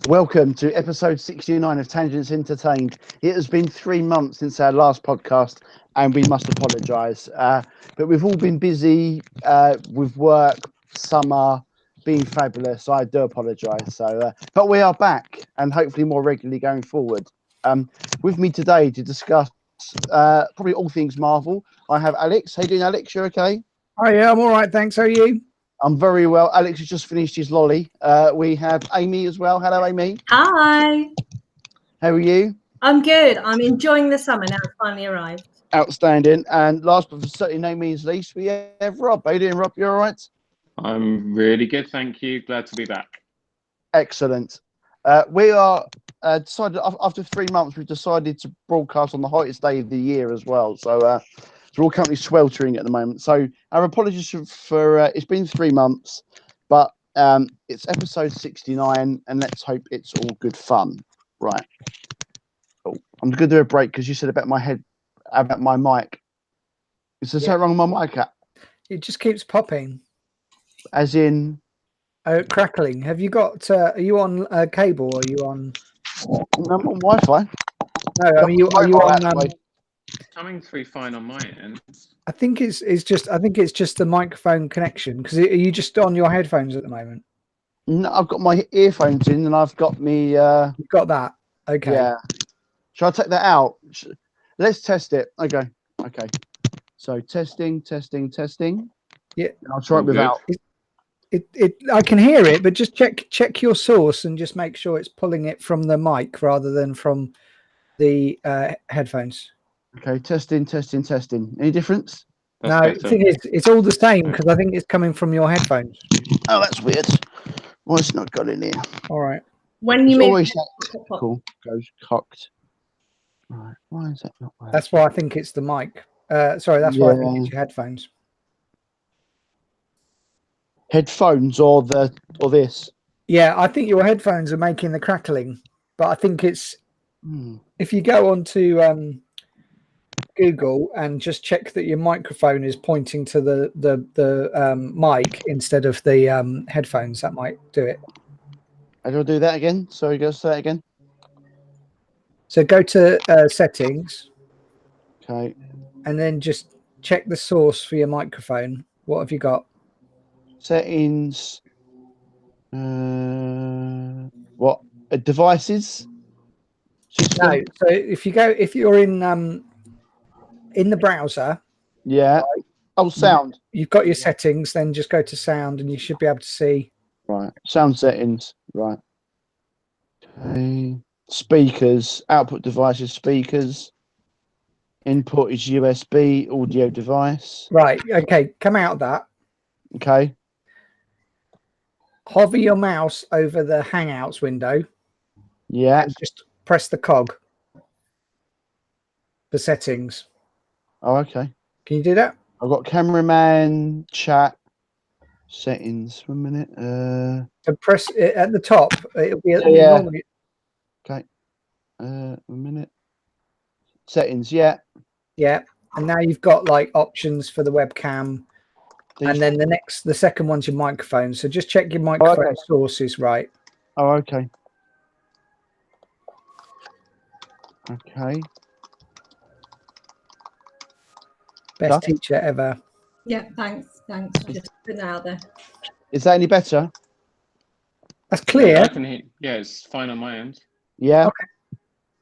Welcome to episode 69 of Tangents Entertained. It has been 3 months since our last podcast, and we must apologise. But we've all been busy with work, summer, being fabulous. I do apologise. But we are back, and hopefully more regularly going forward. With me today to discuss probably all things Marvel, I have Alex. How you doing, Alex? You okay? Oh yeah, I'm all right, thanks. How are you? I'm very well. Alex has just finished his lolly. We have Amy as well. Hello, Amy. Hi. How are you? I'm good. I'm enjoying the summer now. It's finally arrived. Outstanding. And last but certainly no means least, we have Rob. How you doing, Rob? You all right? I'm really good, thank you. Glad to be back. Excellent. We are decided after 3 months, we've decided to broadcast on the hottest day of the year as well. So we're all currently sweltering at the moment. So our apologies for it's been 3 months, but it's episode 69, and let's hope it's all good fun. Right. Oh, I'm going to do a break because you said about my mic. Is there something wrong with my mic? It just keeps popping. As in? Crackling. Have you got? Are you on cable? Or are you on? I'm on Wi-Fi. No, I mean, are you on? Coming through fine on my end. I think it's just the microphone connection. Because are you just on your headphones at the moment? No, I've got my earphones in, and I've got me. You've got that. Okay. Yeah. Shall I take that out? Let's test it. Okay. So testing. Yeah. And I'll try it without. I can hear it, but just check your source and just make sure it's pulling it from the mic rather than from the headphones. Okay, testing. Any difference? No, the thing is, it's all the same because I think it's coming from your headphones. Oh, that's weird. Why it's not got in here? All right. When you always cool goes cocked. Right. Why is that not working? That's why I think it's the mic. Sorry, that's why I think it's your headphones. Headphones or this? Yeah, I think your headphones are making the crackling, but I think it's if you go onto Google and just check that your microphone is pointing to the mic instead of the headphones, that might do it. How do I do that again? Sorry, go say that again. So go to settings. Okay. And then just check the source for your microphone. What have you got? Settings. What? Devices? No. So if you're in the browser. Yeah. Oh, sound. You've got your settings. Then just go to sound, and you should be able to see. Right. Sound settings. Right. Okay. Speakers. Output devices. Speakers. Input is USB audio device. Right. Okay. Come out of that. Okay. Hover your mouse over the Hangouts window. Yeah. And just press the cog for settings. Oh, okay. Can you do that? I've got cameraman, chat, settings. 1 minute. So press it at the top. It'll be normally. Okay. 1 minute. Settings. Yeah. Yeah. And now you've got like options for the webcam. And then the second one's your microphone. So just check your microphone source is right. Oh, okay. Okay. Best teacher ever. Yeah, thanks. Just putting it out there. Is that any better? That's clear. Yeah, I can hear. Yeah, it's fine on my end. Yeah. Okay.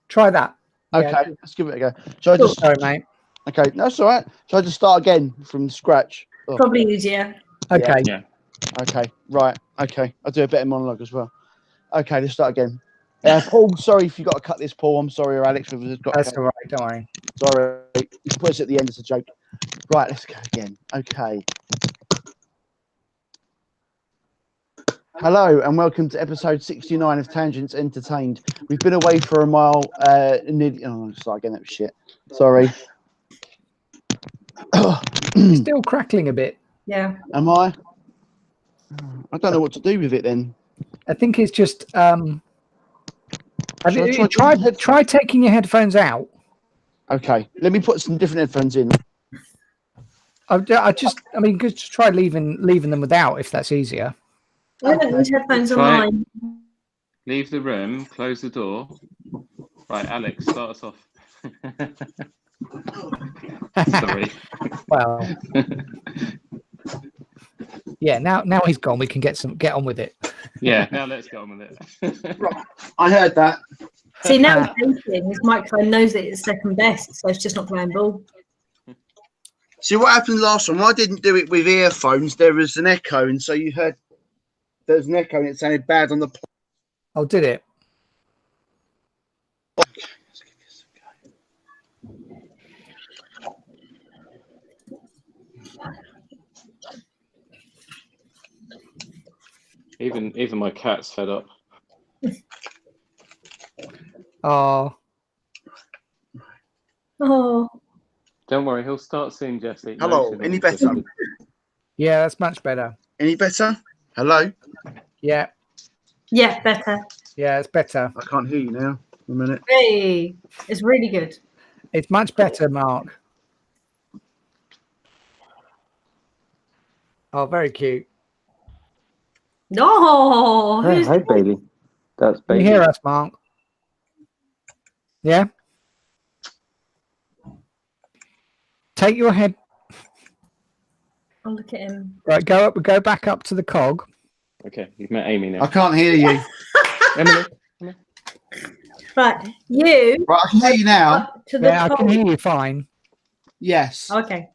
Try that. Okay, yeah. Let's give it a go. Shall I just? Sorry, mate. Okay, that's all right. Shall I just start again from scratch? Oh. Probably easier. Okay. Yeah. Okay. Right. Okay. I'll do a better monologue as well. Okay, let's start again. Paul, sorry if you got to cut this, Paul. I'm sorry, or Alex. That's all right. Don't worry. Sorry. You put us at the end as a joke. Right, let's go again. Okay. Hello and welcome to episode 69 of Tangents Entertained. We've been away for a while. Start again. That was shit. Sorry. Still crackling a bit. Yeah. Am I? I don't know what to do with it then. I think it's just. Try taking your headphones out. Okay, let me put some different headphones in. Just try leaving them without if that's easier. I don't need headphones on mine. Leave the room, close the door. Right, Alex, start us off. Sorry. Well, yeah. Now he's gone. We can get on with it. Yeah, now let's get on with it. I heard that. See, now he's thinking his microphone knows that it's second best, so it's just not playing ball. See what happened last time? I didn't do it with earphones. There was an echo, and so you heard there was an echo, and it sounded bad on the. Oh, did it? Even my cat's fed up. Oh, Oh, Don't worry, he'll start soon, Jesse. Hello, No, any better? yeah, that's much better. Any better? Hello? Yeah, yeah, better. yeah, it's better. I can't hear you now. A minute. Hey, it's really good. It's much better, Mark. Oh, very cute. No, who's Hi, Bailey. That's Can you Bailey. hear us, Mark? Yeah. Take your head. Oh, look at him. Right, go back up to the cog. Okay, you've met Amy I now. can't hear you. Emily. Right, you Right, I can hear you now. up to the Yeah, I can top. hear you fine. Yes. Okay.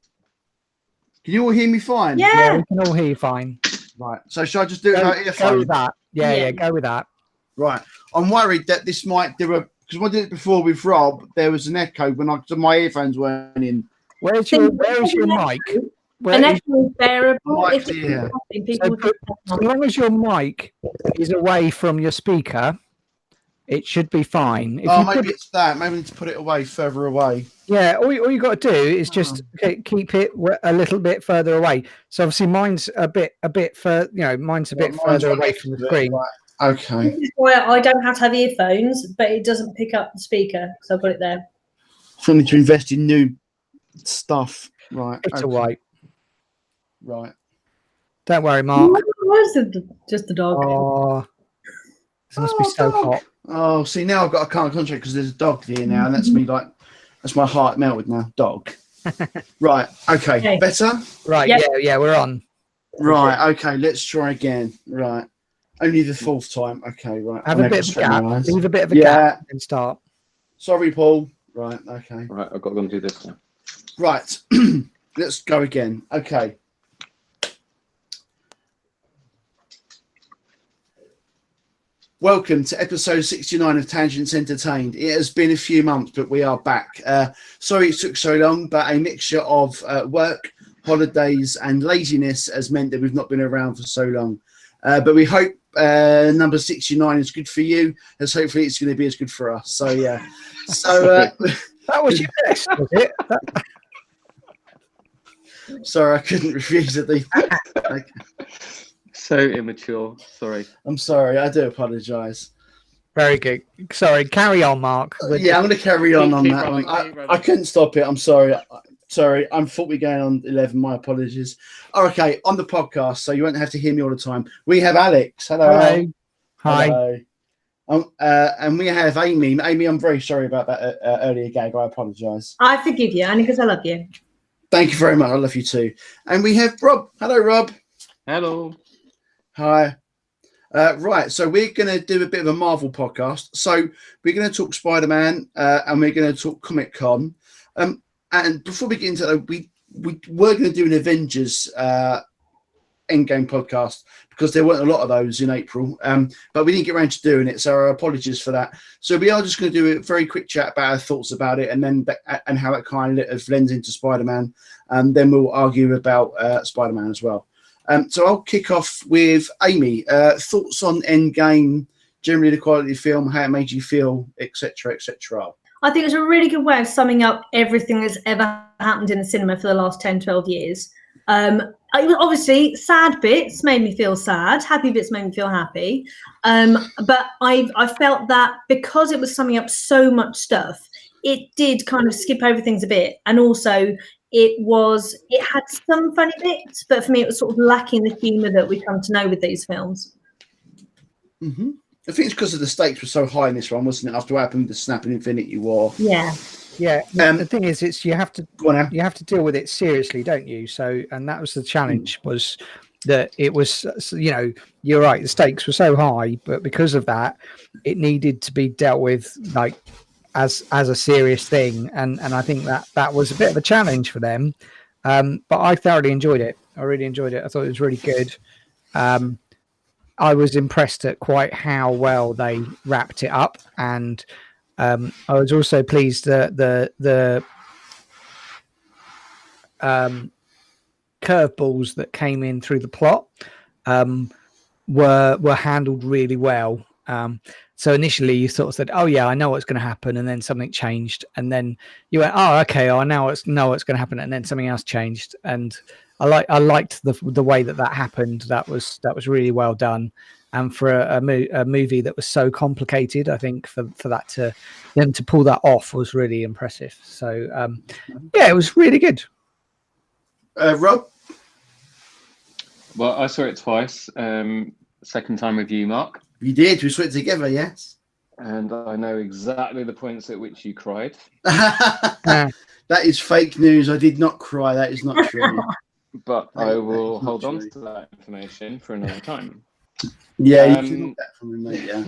Can you all hear me fine? Yeah, Yeah. we can all hear you fine. Right. So should I just do it Go, without go earphones? with that. Yeah, Yeah. yeah, go with that. Right. I'm worried that this might do a because when I did it before with Rob, there was an echo when my earphones weren't in. Where is your mic? An Where is, echo is bearable. Mic's If here. people so, would as long as your mic is away from your speaker, it should be fine. If Oh, you maybe put, it's that. Maybe I need to put it away, further away. yeah, all you got to do is just keep it a little bit further away. So obviously mine's a bit further. You know, mine's a bit Mine's further right away next from the to it. screen. Right. Okay. This is why I don't have to have earphones, but it doesn't pick up the speaker, so I've got it there. So I need to invest in new stuff. Right. It's okay. all right. Right. Don't worry, Mark. Where's just the dog? Oh, this must be so dog. hot. Oh, see now I can't concentrate because there's a dog here now, and that's me that's my heart melted now. Dog. Right. Okay. Okay. Better. Right, Yep. yeah, we're on. Right. Okay. Let's try again. Right. Only the fourth time. Okay. Right. Have I'm a gonna bit of a straighten gap. my eyes. Leave a bit of a Yeah. gap and start. Sorry, Paul. Right. Okay. Right, I've got to go and do this now. Right. Let's go again. Okay. Welcome to episode 69 of Tangents Entertained. It has been a few months, but we are back. Sorry it took so long, but a mixture of work, holidays, and laziness has meant that we've not been around for so long. But we hope number 69 is good for you, as hopefully it's going to be as good for us. So, yeah. So, That was your best, was it? sorry, I couldn't refuse it. Okay. So immature. Sorry. I'm sorry. I do apologise. Very good. Sorry, carry on, Mark. Yeah, I'm going to carry on Keep that rolling, one. keep rolling. I couldn't stop it. I'm sorry. Sorry, I thought we were going on 11. My apologies. Okay, on the podcast, so you won't have to hear me all the time. We have Alex. Hello. Hello. Hi. Hello. And we have Amy. Amy, I'm very sorry about that earlier gag. I apologise. I forgive you, only because I love you. Thank you very much. I love you too. And we have Rob. Hello, Rob. Hello. Hi. Right, so we're going to do a bit of a Marvel podcast. So we're going to talk Spider-Man and we're going to talk Comic-Con. And before we get into that, we were going to do an Avengers Endgame podcast because there weren't a lot of those in April, but we didn't get around to doing it, so our apologies for that. So we are just going to do a very quick chat about our thoughts about it and then and how it kind of blends into Spider-Man, and then we'll argue about Spider-Man as well. So I'll kick off with Amy. Thoughts on Endgame, generally the quality of the film, how it made you feel, etc., etc. I think it's a really good way of summing up everything that's ever happened in the cinema for the last 10, 12 years. Obviously, sad bits made me feel sad. Happy bits made me feel happy. But I felt that because it was summing up so much stuff, it did kind of skip over things a bit. And also, it had some funny bits, but for me, it was sort of lacking the humour that we come to know with these films. Mm-hmm. I think it's because of the stakes were so high in this one, wasn't it? After what happened with the snapping Infinity War. Yeah. Yeah. The thing is, it's you have to deal with it seriously, don't you? So, and that was the challenge, was that it was, you know, you're right, the stakes were so high, but because of that, it needed to be dealt with like as a serious thing, and I think that was a bit of a challenge for them. But I thoroughly enjoyed it. I really enjoyed it. I thought it was really good. I was impressed at quite how well they wrapped it up, and I was also pleased that the curveballs that came in through the plot were handled really well. So initially you sort of said, "Oh yeah, I know what's going to happen," and then something changed, and then you went, "Oh okay, I know what's going to happen," and then something else changed. And I liked the way that happened. That was really well done. And for a movie that was so complicated, I think for that to pull that off was really impressive. So yeah, it was really good. Rob? Well, I saw it twice. Second time with you, Mark. You did. We saw it together, yes. And I know exactly the points at which you cried. That is fake news. I did not cry. That is not true. But I will hold on to that information for another time. Yeah, you can get that from me, mate. Yeah.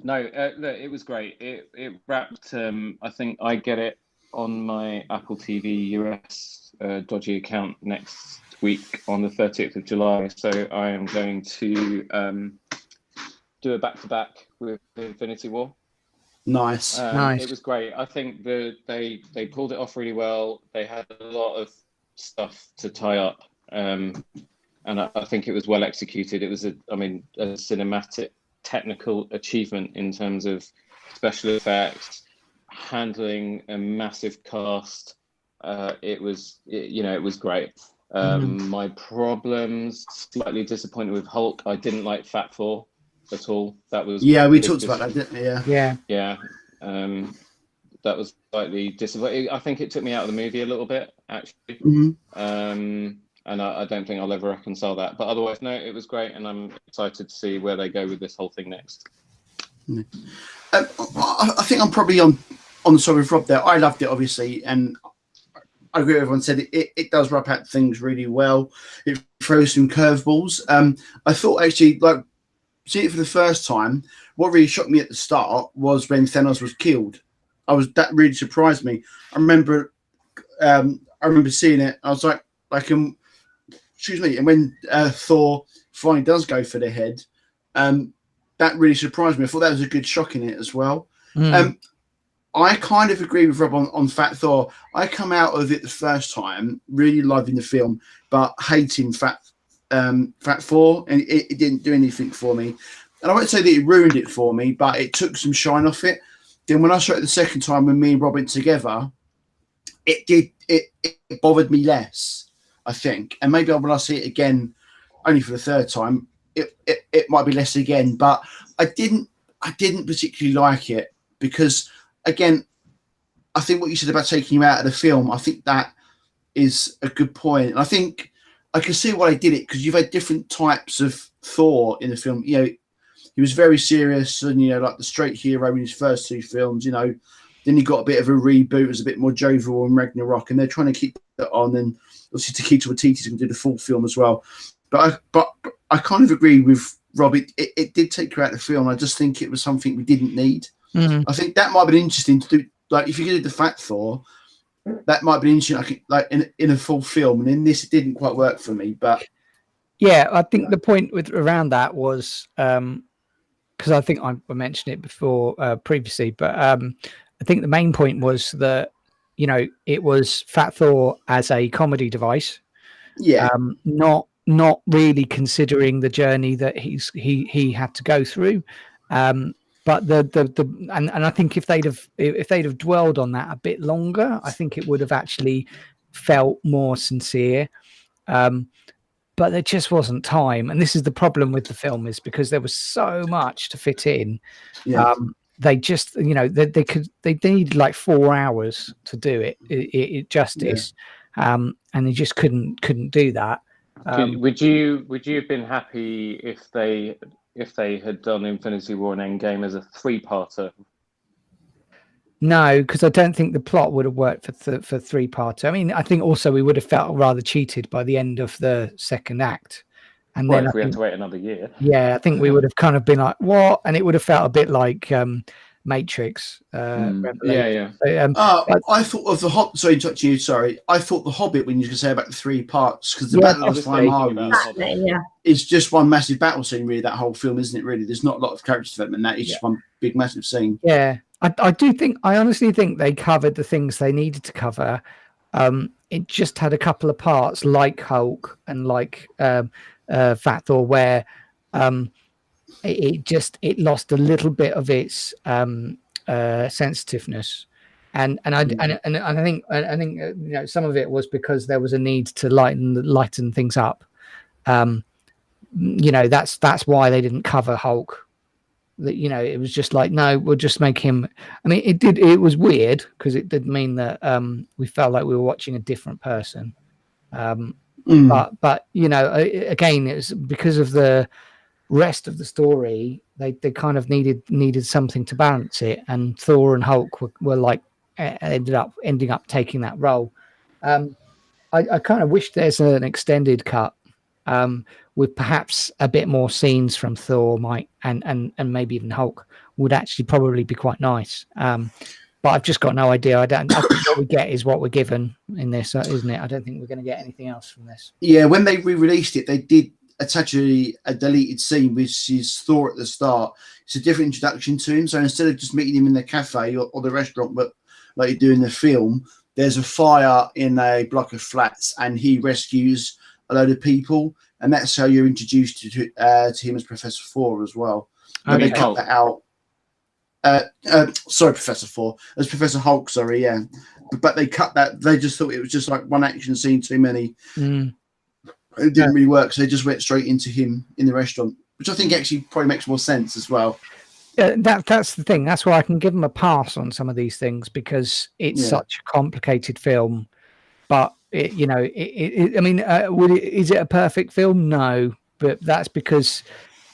No, look, it was great. It wrapped. I think I get it on my Apple TV US dodgy account next week on the 30th of July. So I am going to do a back-to-back with Infinity War. Nice. Nice. It was great. I think they pulled it off really well. They had a lot of stuff to tie up, and I think it was well executed. It was a cinematic, technical achievement in terms of special effects, handling a massive cast. It was great. My problems, slightly disappointed with Hulk. I didn't like Fat Thor at all. That was we talked about that, didn't we? Yeah. That was slightly disappointing. I think it took me out of the movie a little bit, actually. And I don't think I'll ever reconcile that. But otherwise, no, it was great, and I'm excited to see where they go with this whole thing next. I think I'm probably on the side with Rob there. I loved it, obviously, and I agree with everyone said it does wrap out things really well. It throws some curveballs. I thought actually, like, seeing it for the first time, what really shocked me at the start was when Thanos was killed. That really surprised me. I remember seeing it. I was like, excuse me. And when Thor finally does go for the head, that really surprised me. I thought that was a good shock in it as well. I kind of agree with Rob on Fat Thor. I come out of it the first time really loving the film, but hating Fat Thor, and it didn't do anything for me. And I won't say that it ruined it for me, but it took some shine off it. Then when I saw it the second time when me and Rob went together, it bothered me less, I think. And maybe when I see it again, only for the third time, it might be less again. But I didn't particularly like it because, again, I think what you said about taking him out of the film, I think that is a good point. And I think I can see why they did it, because you've had different types of Thor in the film. You know, he was very serious and, like the straight hero in his first two films, then he got a bit of a reboot, was a bit more jovial in Ragnarok, and they're trying to keep that on. And obviously Taika Waititi's going to do the full film as well. But I kind of agree with Rob. It did take you out of the film. I just think it was something we didn't need. I think that might have been interesting to do. Like, if you could do the Fat Thor, that might be interesting, like in a full film. And in this, it didn't quite work for me. But yeah, I think the point around that was because I think I mentioned it before previously, but I think the main point was that it was Fat Thor as a comedy device. Yeah, not really considering the journey that he had to go through. But and I think if they'd have dwelled on that a bit longer, I think it would have actually felt more sincere. But there just wasn't time, and this is the problem with the film, is because there was so much to fit in. Yeah. They just, they need like 4 hours to do it justice, and they just couldn't do that. Would you have been happy if they if they had done Infinity War and Endgame as a 3-parter. No, because I don't think the plot would have worked for 3-parter. I mean, I think also we would have felt rather cheated by the end of the second act. And Well, then if we had to wait another year. yeah, I think we would have kind of been like, what? And it would have felt a bit like Matrix. Yeah, Revelation. yeah. So, I thought of the Hobbit. Sorry, touching you. Sorry, I thought the Hobbit when you could say about the 3 parts because the Yeah, Battle I of was Time thinking Harvey about Exactly, yeah. is just one massive battle scene. Really, that whole film, isn't it? Really, there's not a lot of character development. That is just one big massive scene. yeah, I honestly think they covered the things they needed to cover. It just had a couple of parts like Hulk and like Fat Thor where it lost a little bit of its sensitiveness, and I think you know, some of it was because there was a need to lighten things up. You know, that's why they didn't cover Hulk. That, you know, it was just like, no, we'll just make him. I mean, it was weird because it did mean that we felt like we were watching a different person. But you know, again, it was because of the rest of the story. They kind of needed something to balance it, and Thor and Hulk were like ending up taking that role. I kind of wish there's an extended cut with perhaps a bit more scenes from Thor, and maybe even Hulk would actually probably be quite nice. But I've just got no idea. I think what we get is what we're given in this, isn't it? I don't think we're going to get anything else from this. Yeah, when they re-released it, they did attach a deleted scene, which is Thor at the start. It's a different introduction to him. So instead of just meeting him in the cafe or the restaurant, but like you do in the film, there's a fire in a block of flats, and he rescues a load of people, and that's how you're introduced to him as Professor Four as well. But they cut that out. Sorry, Professor Four, as Professor Hulk. Sorry, yeah, but they cut that. They just thought it was just like one action scene too many. It didn't really work, so they just went straight into him in the restaurant, which I think actually probably makes more sense as well. That's the thing. That's why I can give them a pass on some of these things, because it's such a complicated film. But it, you know, I mean, is it a perfect film? No, but that's because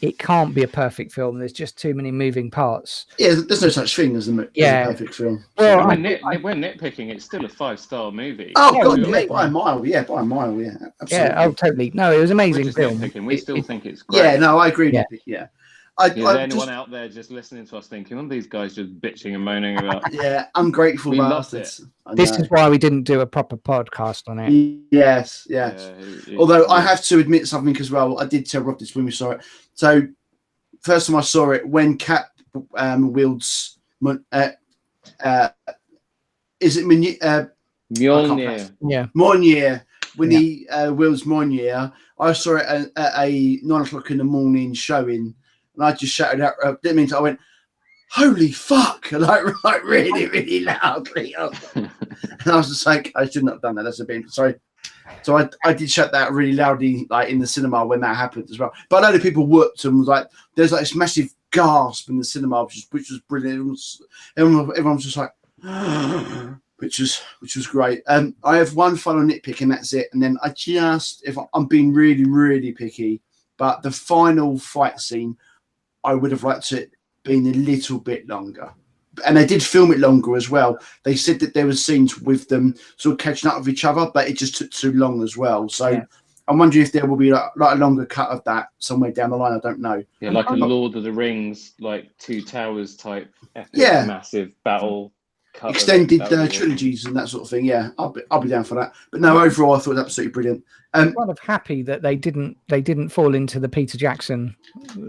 it can't be a perfect film. There's just too many moving parts. Yeah, there's no such thing as a perfect film. Well, I mean, we're nitpicking. It's still a 5-star movie. Oh God, yeah, by a mile. Yeah, by a mile. Yeah, absolutely. Yeah, oh, totally. No, it was an amazing film. Nitpicking. We still think it's great. Yeah, no, I agree. Yeah. Is there anyone out there just listening to us thinking, "Oh, these guys just bitching and moaning about"? Yeah, ungrateful bastards. This is why we didn't do a proper podcast on it. Yes. Although I have to admit something as well. I did tell Rob this when we saw it. So first time I saw it, when Cap wields, is it Mjolnir? Yeah, Mjolnir. When he wields Mjolnir, I saw it at a 9 o'clock in the morning showing, and I just shouted out. Didn't mean to. I went, "Holy fuck!" like really, really loudly. And I was just like, I shouldn't have done that. That's a bit sorry. So I did shout that really loudly, like in the cinema when that happened as well. But a load of people whooped and was like, there's like this massive gasp in the cinema, which was brilliant. Everyone was just like, which was great. I have one final nitpick, and that's it. And then if I'm being really, really picky, but the final fight scene, I would have liked it being a little bit longer. And they did film it longer as well. They said that there were scenes with them sort of catching up with each other, but it just took too long as well. So I'm wondering if there will be like a longer cut of that somewhere down the line. I don't know. Yeah, like a Lord of the Rings, like Two Towers type epic, massive battle. Extended trilogies and that sort of thing. Yeah, I'll be down for that. But no, overall, I thought it was absolutely brilliant. I'm kind of happy that they didn't fall into the Peter Jackson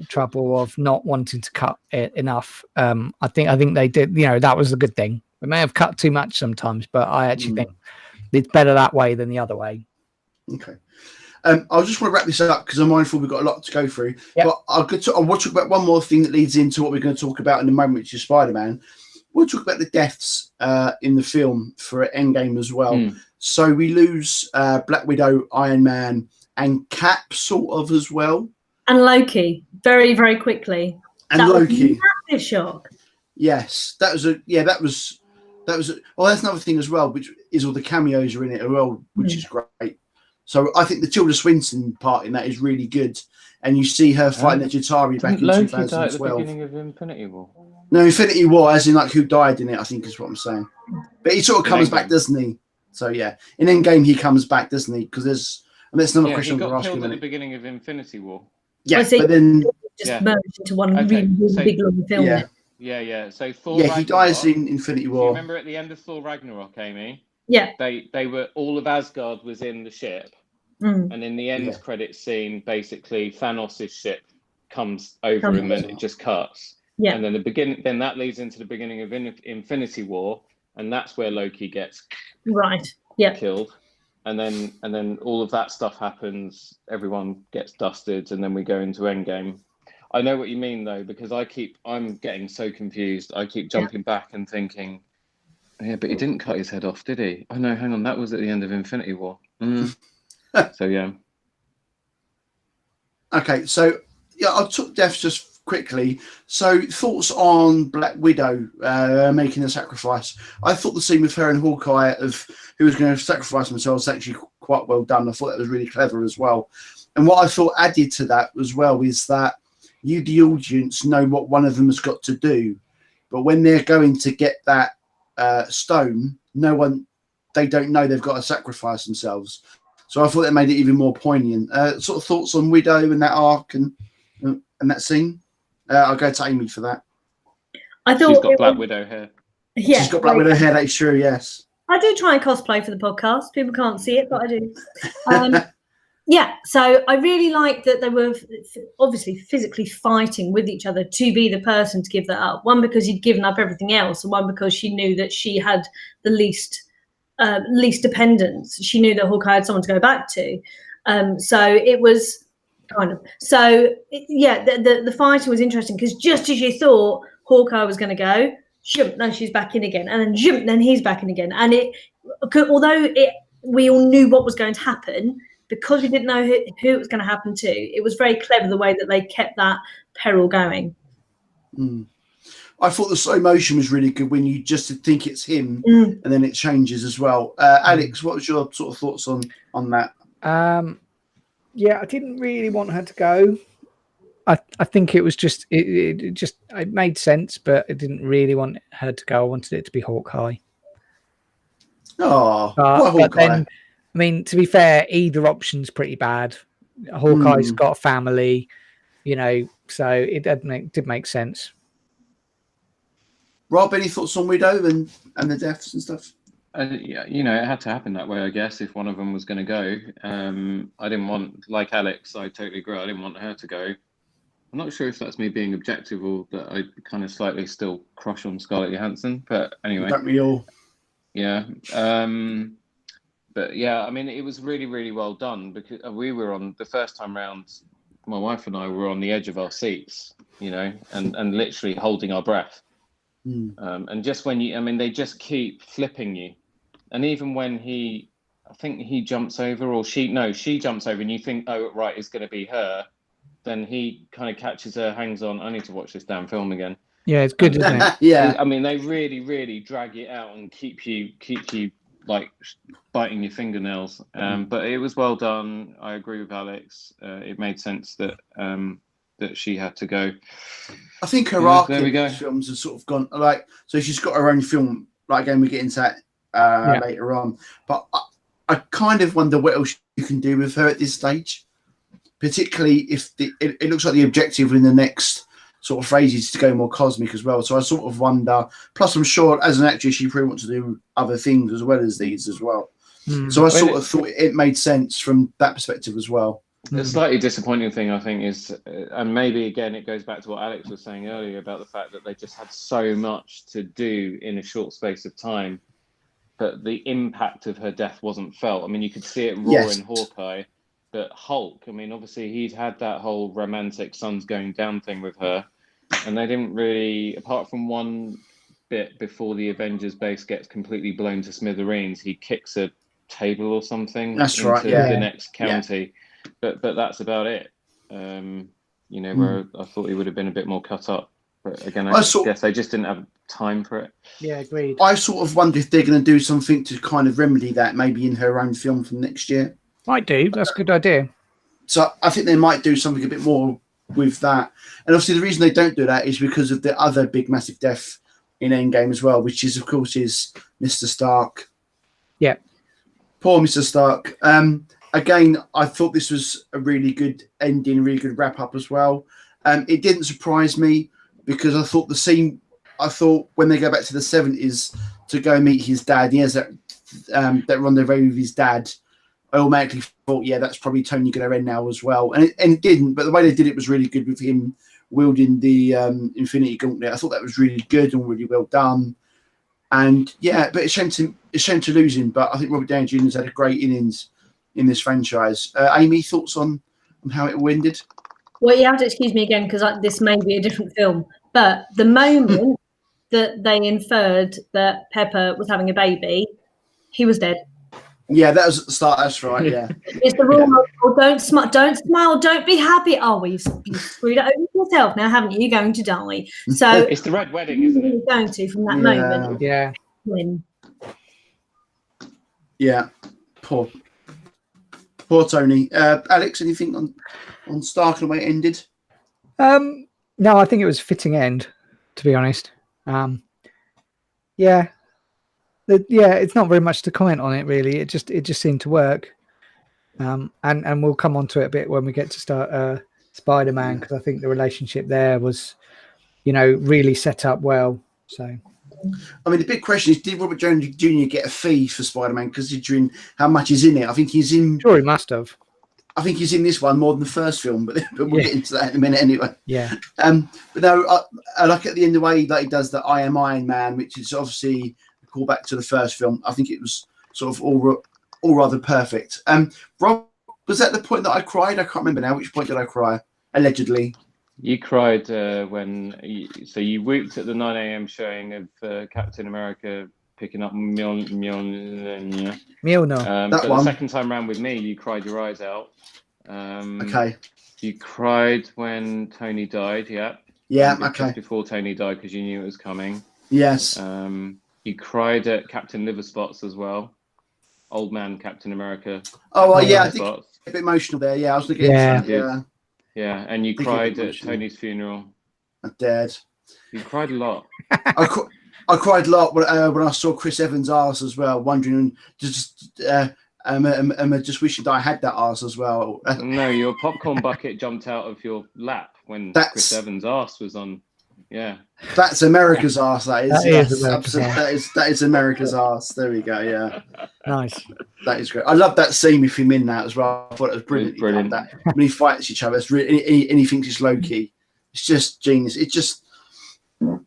trouble of not wanting to cut it enough. I think they did. You know, that was a good thing. We may have cut too much sometimes, but I actually think it's better that way than the other way. Okay. I just want to wrap this up because I'm mindful we've got a lot to go through. Yep. But I want to talk about one more thing that leads into what we're going to talk about in a moment, which is Spider-Man. We'll talk about the deaths in the film for Endgame as well. So we lose Black Widow, Iron Man, and Cap sort of as well. And Loki, very, very quickly. And Loki. Was a massive shock. Yes, that was well, that's another thing as well, which is all the cameos are in it as well, which is great. So I think the Tilda Swinton part in that is really good. And you see her fighting the Jatari back in Loki die at the 2012. beginning of Infinity War? No, Infinity War, as in like who died in it, I think is what I'm saying. But he sort of In comes Endgame. back, doesn't he? So yeah, in Endgame he comes back, doesn't he? Because there's, and that's another Yeah, question he I'm going got to ask you killed in a at the minute. beginning of Infinity War. Yeah, I see. but then Just Yeah. merged into one Okay, really so- big long film. yeah, Yeah. So Thor yeah, Ragnarok, he dies in Infinity do you War. remember at the end of Thor Ragnarok, Amy? Yeah. They were, all of Asgard was in the ship, Mm. and in the end Yeah. credit scene, basically Thanos' ship comes over Comes him and it just cuts. Yeah. And then then that leads into the beginning of Infinity War, and that's where Loki gets Right. Yeah. killed. And then all of that stuff happens, everyone gets dusted, and then we go into Endgame. I know what you mean though, because I'm getting so confused. I keep jumping back and thinking, yeah, but he didn't cut his head off, did he? Oh no, hang on, that was at the end of Infinity War. So yeah. Okay, so yeah, I'll talk deaths just quickly. So thoughts on Black Widow making a sacrifice. I thought the scene with her and Hawkeye of who was going to sacrifice themselves was actually quite well done. I thought that was really clever as well. And what I thought added to that as well is that you, the audience, know what one of them has got to do, but when they're going to get that stone, they don't know they've got to sacrifice themselves. So I thought that made it even more poignant. Sort of thoughts on Widow and that arc and that scene. I'll go to Amy for that. I thought She's got it Black was- Widow hair. Yeah. She's got Black Widow hair. That's true. Yes. I do try and cosplay for the podcast. People can't see it, but I do. Yeah, so I really like that they were obviously physically fighting with each other to be the person to give that up. One, because he'd given up everything else, and one, because she knew that she had the least dependence. She knew that Hawkeye had someone to go back to. So it was kind of... So, the fighting was interesting, because just as you thought Hawkeye was going to go, no, she's back in again. And then he's back in again. And we all knew what was going to happen, because we didn't know who it was going to happen to, it was very clever the way that they kept that peril going. I thought the slow motion was really good when you just think it's him and then it changes as well. Alex, what was your sort of thoughts on that? Yeah, I didn't really want her to go. I think it was just it made sense, but I didn't really want her to go. I wanted it to be Hawkeye. Oh, But Hawkeye. then, I mean, to be fair, either option's pretty bad. Hawkeye's got a family, so it did make sense. Rob, any thoughts on Widow and the deaths and stuff? Yeah, it had to happen that way, I guess, if one of them was going to go. I didn't want, like Alex, I totally agree, I didn't want her to go. I'm not sure if that's me being objective or that I kind of slightly still crush on Scarlett Johansson, but anyway. Don't we all? Yeah. But yeah, I mean, it was really, really well done, because we were on the first time round, my wife and I were on the edge of our seats, and literally holding our breath. And just when they just keep flipping you. And even when I think he jumps over, or she jumps over, and you think, oh, right, it's going to be her. Then he kind of catches her, hangs on. I need to watch this damn film again. Yeah, it's good, isn't it? Yeah. I mean, they really, really drag it out and keep you like biting your fingernails. But it was well done. I agree with Alex. It made sense that she had to go. I think her arc there we in go. these films has sort of gone so she's got her own film. Like again, we get into that later on. But I kind of wonder what else you can do with her at this stage, particularly if it looks like the objective in the next sort of phase is to go more cosmic as well. So I sort of wonder. Plus, I'm sure as an actress, she probably wants to do other things as well as these as well. So I sort of thought it made sense from that perspective as well. The slightly disappointing thing, I think, is, and maybe again it goes back to what Alex was saying earlier about the fact that they just had so much to do in a short space of time, but the impact of her death wasn't felt. I mean, you could see it raw in Hawkeye, but Hulk, I mean, obviously he'd had that whole romantic sun's going down thing with her, and they didn't really, apart from one bit before the Avengers base gets completely blown to smithereens, he kicks a table or something into the next county. But that's about it. Where I thought he would have been a bit more cut up. But again, I guess they just didn't have time for it. Yeah, agreed. I sort of wonder if they're going to do something to kind of remedy that, maybe in her own film from next year. Might do. That's a good idea. So I think they might do something a bit more with that. And obviously the reason they don't do that is because of the other big massive death in Endgame as well, which is of course is Mr. Stark. Yeah. Poor Mr. Stark. Again, I thought this was a really good ending, really good wrap up as well. It didn't surprise me because I thought the scene, when they go back to the 70s to go meet his dad, he has that rendezvous with his dad. I automatically thought, yeah, that's probably Tony going to end now as well. And it didn't, but the way they did it was really good with him wielding the Infinity Gauntlet. I thought that was really good and really well done. And yeah, but it's a shame to lose him, but I think Robert Downey Jr. has had a great innings in this franchise. Amy, thoughts on how it ended? Well, you have to excuse me again because this may be a different film. But the moment that they inferred that Pepper was having a baby, he was dead. Yeah, that was at the start. That's right. Yeah, it's the rule of don't smile, don't be happy. Oh, well, you screwed it over yourself now, haven't you? You're going to die. So it's the Red Wedding, isn't it? You're going to from that moment. Yeah. Win. Yeah. Poor Tony. Alex, anything on Stark and the way it ended? No, I think it was a fitting end, to be honest. Yeah. It's not very much to comment on it, really. It just seemed to work. And we'll come on to it a bit when we get to start Spider-Man, because I think the relationship there was, really set up well. So, I mean, the big question is, did Robert Downey Jr. get a fee for Spider-Man, considering how much he's in it? I think he's in. Sure, he must have. I think he's in this one more than the first film, but we'll get into that in a minute anyway. Yeah. But no, I like at the end the way that he does the I Am Iron Man, which is obviously a callback to the first film. I think it was sort of all rather perfect. Rob, was that the point that I cried? I can't remember now. Which point did I cry? Allegedly. You cried when you whooped at the 9 a.m. showing of Captain America picking up Mjolnir. That but one. The second time round with me, you cried your eyes out. Okay. You cried when Tony died. Yeah. Yeah. Just Okay. before Tony died, because you knew it was coming. Yes. You cried at Captain Liverspots as well. Old man Captain America. Oh well, yeah. I think Liverspots. a bit emotional there. Yeah, I was looking at that. Yeah. Yeah, and you I think cried it at was Tony's funeral. I'm dead. You cried a lot. I cried a lot when I saw Chris Evans' arse as well, wondering just just wishing that I had that arse as well. No, your popcorn bucket jumped out of your lap when Chris Evans' arse was on. Yeah, that's America's arse. That is. That is America's arse. There we go. Yeah, nice. That is great. I love that scene with him in that as well. I thought it was brilliant. It was brilliant. That when he fights each other, it's really, and he thinks it's Loki. It's just genius. It just. The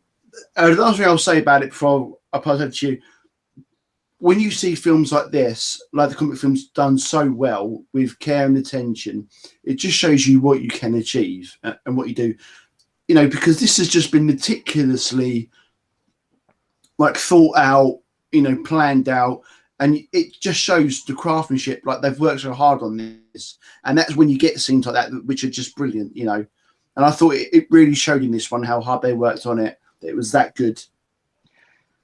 last thing I'll say about it before I pass over to you, when you see films like this, like the comic films done so well with care and attention, it just shows you what you can achieve and what you do. Because this has just been meticulously thought out, planned out, and it just shows the craftsmanship. Like they've worked so hard on this, and that's when you get scenes like that, which are just brilliant, And I thought it really showed in this one how hard they worked on it. It was that good.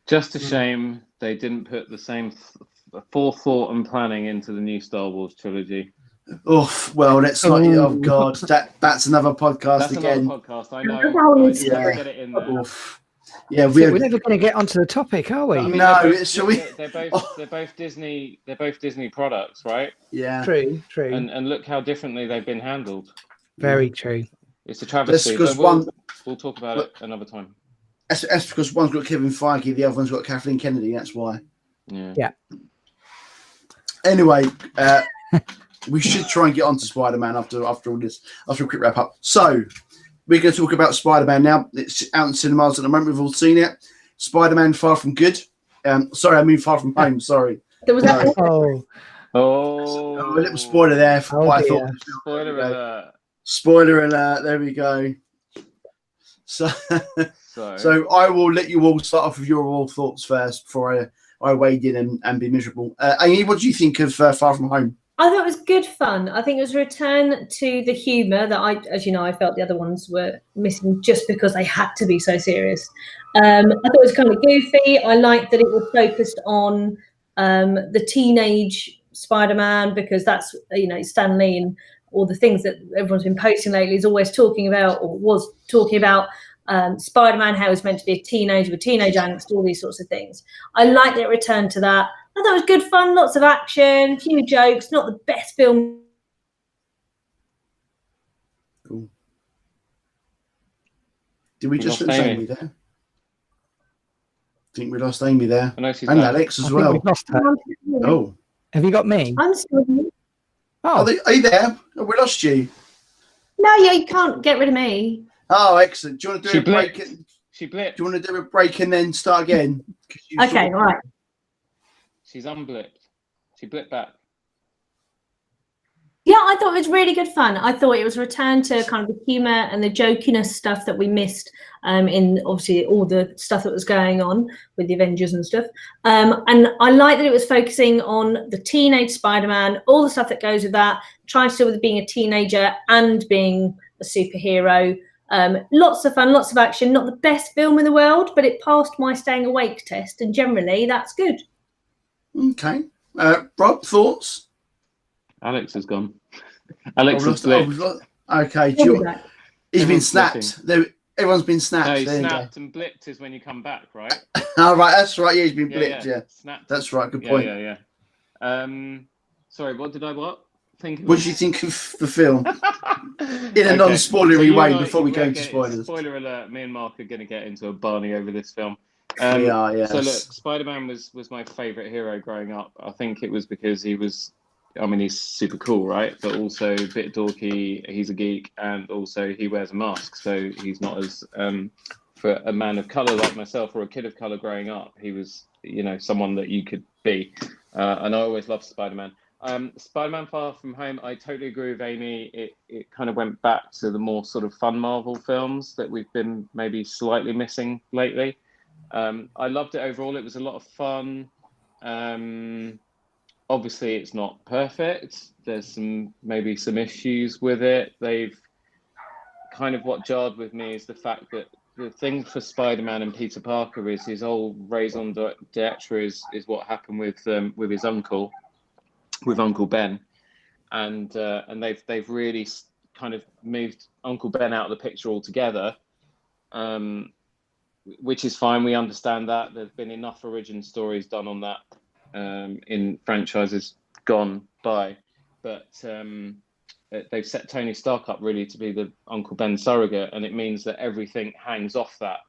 Just a shame they didn't put the same forethought and planning into the new Star Wars trilogy. Oh well, let's not. Oh God, that's another podcast that's again. Another podcast, I know. Yeah. Get it in there. Yeah, we're never going to get onto the topic, are we? I mean, no, shall we? They're both Disney. They're both Disney products, right? Yeah. True. And look how differently they've been handled. Very true. It's a travesty. Because we'll talk about it another time. That's because one's got Kevin Feige, the other one's got Kathleen Kennedy. That's why. Yeah. Anyway, we should try and get on to Spider-Man after all this. After a quick wrap up. So we're going to talk about Spider-Man now. It's out in cinemas at the moment. We've all seen it. Spider-Man: Far From Good. Far From Home. Sorry. There was that. A little spoiler there for what I thought. Spoiler alert. Spoiler alert. There we go. So I will let you all start off with your all thoughts first before I wade in and be miserable. Amy, what do you think of Far From Home? I thought it was good fun. I think it was a return to the humour that I felt the other ones were missing just because they had to be so serious. I thought it was kind of goofy. I liked that it was focused on the teenage Spider-Man, because that's, Stan Lee and all the things that everyone's been posting lately is always talking about, or was talking about, Spider-Man, how he's meant to be a teenager with teenage angst, all these sorts of things. I like that it returned to that. I thought it was good fun, lots of action, a few jokes, not the best film. Cool. Did we just lose Amy there? I think we lost Amy there. I know she's and back. Alex as I think well. we've lost her. Oh. Have you got me? I'm still here. Are you there? Oh, we lost you. No, yeah, you can't get rid of me. Oh, excellent. Do you want to do She a break? blipped. She blipped. Do you want to do a break and then start again? Okay, all right. She's unblipped. She blipped back. Yeah, I thought it was really good fun. I thought it was a return to kind of the humour and the jokiness stuff that we missed in obviously all the stuff that was going on with the Avengers and stuff. And I like that it was focusing on the teenage Spider-Man, all the stuff that goes with that, trying to deal with being a teenager and being a superhero. Lots of fun, lots of action. Not the best film in the world, but it passed my staying awake test, and generally that's good. Okay. Rob, thoughts? Alex has gone. Alex has blipped. Okay. He's been snapped. Everyone's been snapped. No, there snapped and blipped is when you come back, right? Oh, right. That's right. Yeah, he's been blipped. Yeah. Snapped. That's right. Good point. Yeah. Sorry, what did I think? What did you think of the film? In a non-spoilery way before we go into spoilers. Spoiler alert, me and Mark are going to get into a Barney over this film. We are, yes. So look, Spider-Man was my favourite hero growing up. I think it was because he's super cool, right? But also a bit dorky, he's a geek, and also he wears a mask. So he's not as, for a man of colour like myself or a kid of colour growing up, he was, someone that you could be. And I always loved Spider-Man. Spider-Man Far From Home, I totally agree with Amy. It kind of went back to the more sort of fun Marvel films that we've been maybe slightly missing lately. I loved it overall. It was a lot of fun. Obviously, it's not perfect. There's maybe some issues with it. What jarred with me is the fact that the thing for Spider-Man and Peter Parker is his whole raison d'etre is what happened with his uncle. With Uncle Ben, and they've really kind of moved Uncle Ben out of the picture altogether, which is fine. We understand that. There's been enough origin stories done on that in franchises gone by, but they've set Tony Stark up really to be the Uncle Ben surrogate, and it means that everything hangs off that.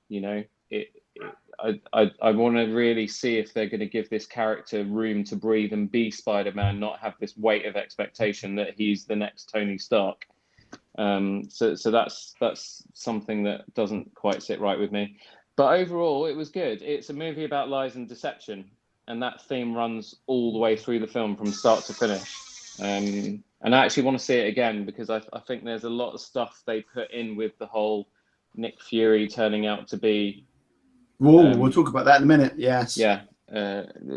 I want to really see if they're going to give this character room to breathe and be Spider-Man, not have this weight of expectation that he's the next Tony Stark. So that's something that doesn't quite sit right with me. But overall, it was good. It's a movie about lies and deception, and that theme runs all the way through the film from start to finish. And I actually want to see it again because I think there's a lot of stuff they put in with the whole Nick Fury turning out to be. We'll talk about that in a minute. Yes. Yeah.